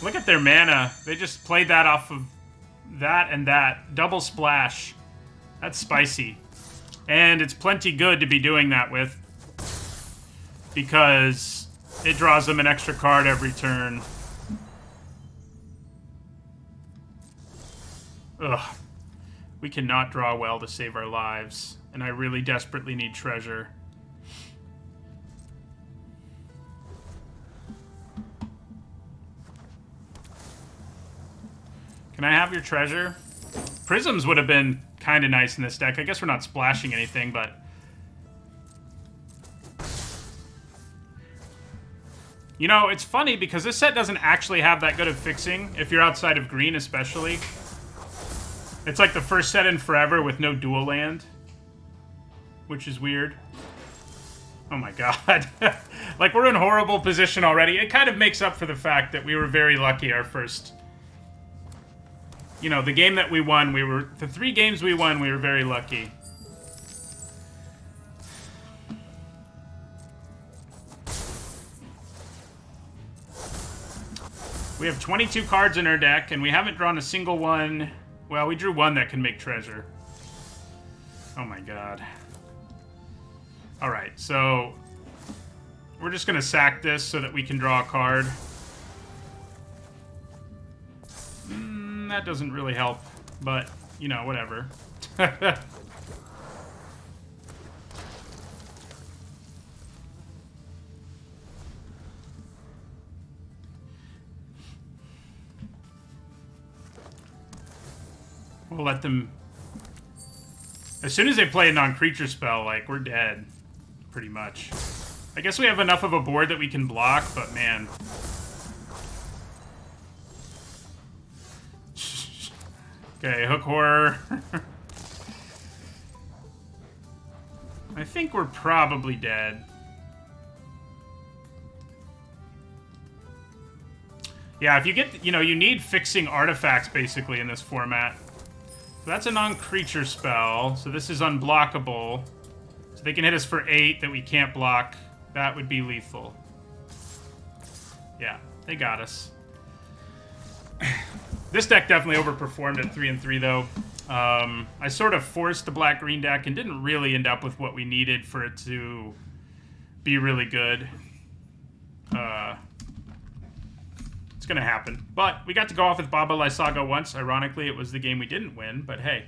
Look at their mana. They just played that off of that and that. Double splash. That's spicy. And it's plenty good to be doing that with, because it draws them an extra card every turn. Ugh. We cannot draw well to save our lives, and I really desperately need treasure. Can I have your treasure? Prisms would have been kind of nice in this deck. I guess we're not splashing anything, but... You know, it's funny because this set doesn't actually have that good of fixing, if you're outside of green especially. It's like the first set in forever with no dual land, which is weird. Oh my god. Like, we're in horrible position already. It kind of makes up for the fact that we were very lucky our first... You know, the game that we won, the 3 games we won, we were very lucky. We have 22 cards in our deck, and we haven't drawn a single one. Well, we drew one that can make treasure. Oh my god. Alright, so... We're just gonna sack this so that we can draw a card. That doesn't really help, but, you know, whatever. We'll let them... As soon as they play a non-creature spell, like, we're dead. Pretty much. I guess we have enough of a board that we can block, but man... Okay, Hook Horror. I think we're probably dead. Yeah, if you get, you know, you need fixing artifacts basically in this format. So that's a non-creature spell. So this is unblockable. So they can hit us for 8 that we can't block. That would be lethal. Yeah, they got us. This deck definitely overperformed at 3-3 though. I sort of forced the black-green deck and didn't really end up with what we needed for it to be really good. It's gonna happen. But we got to go off with Baba Lysaga once. Ironically, it was the game we didn't win, but hey.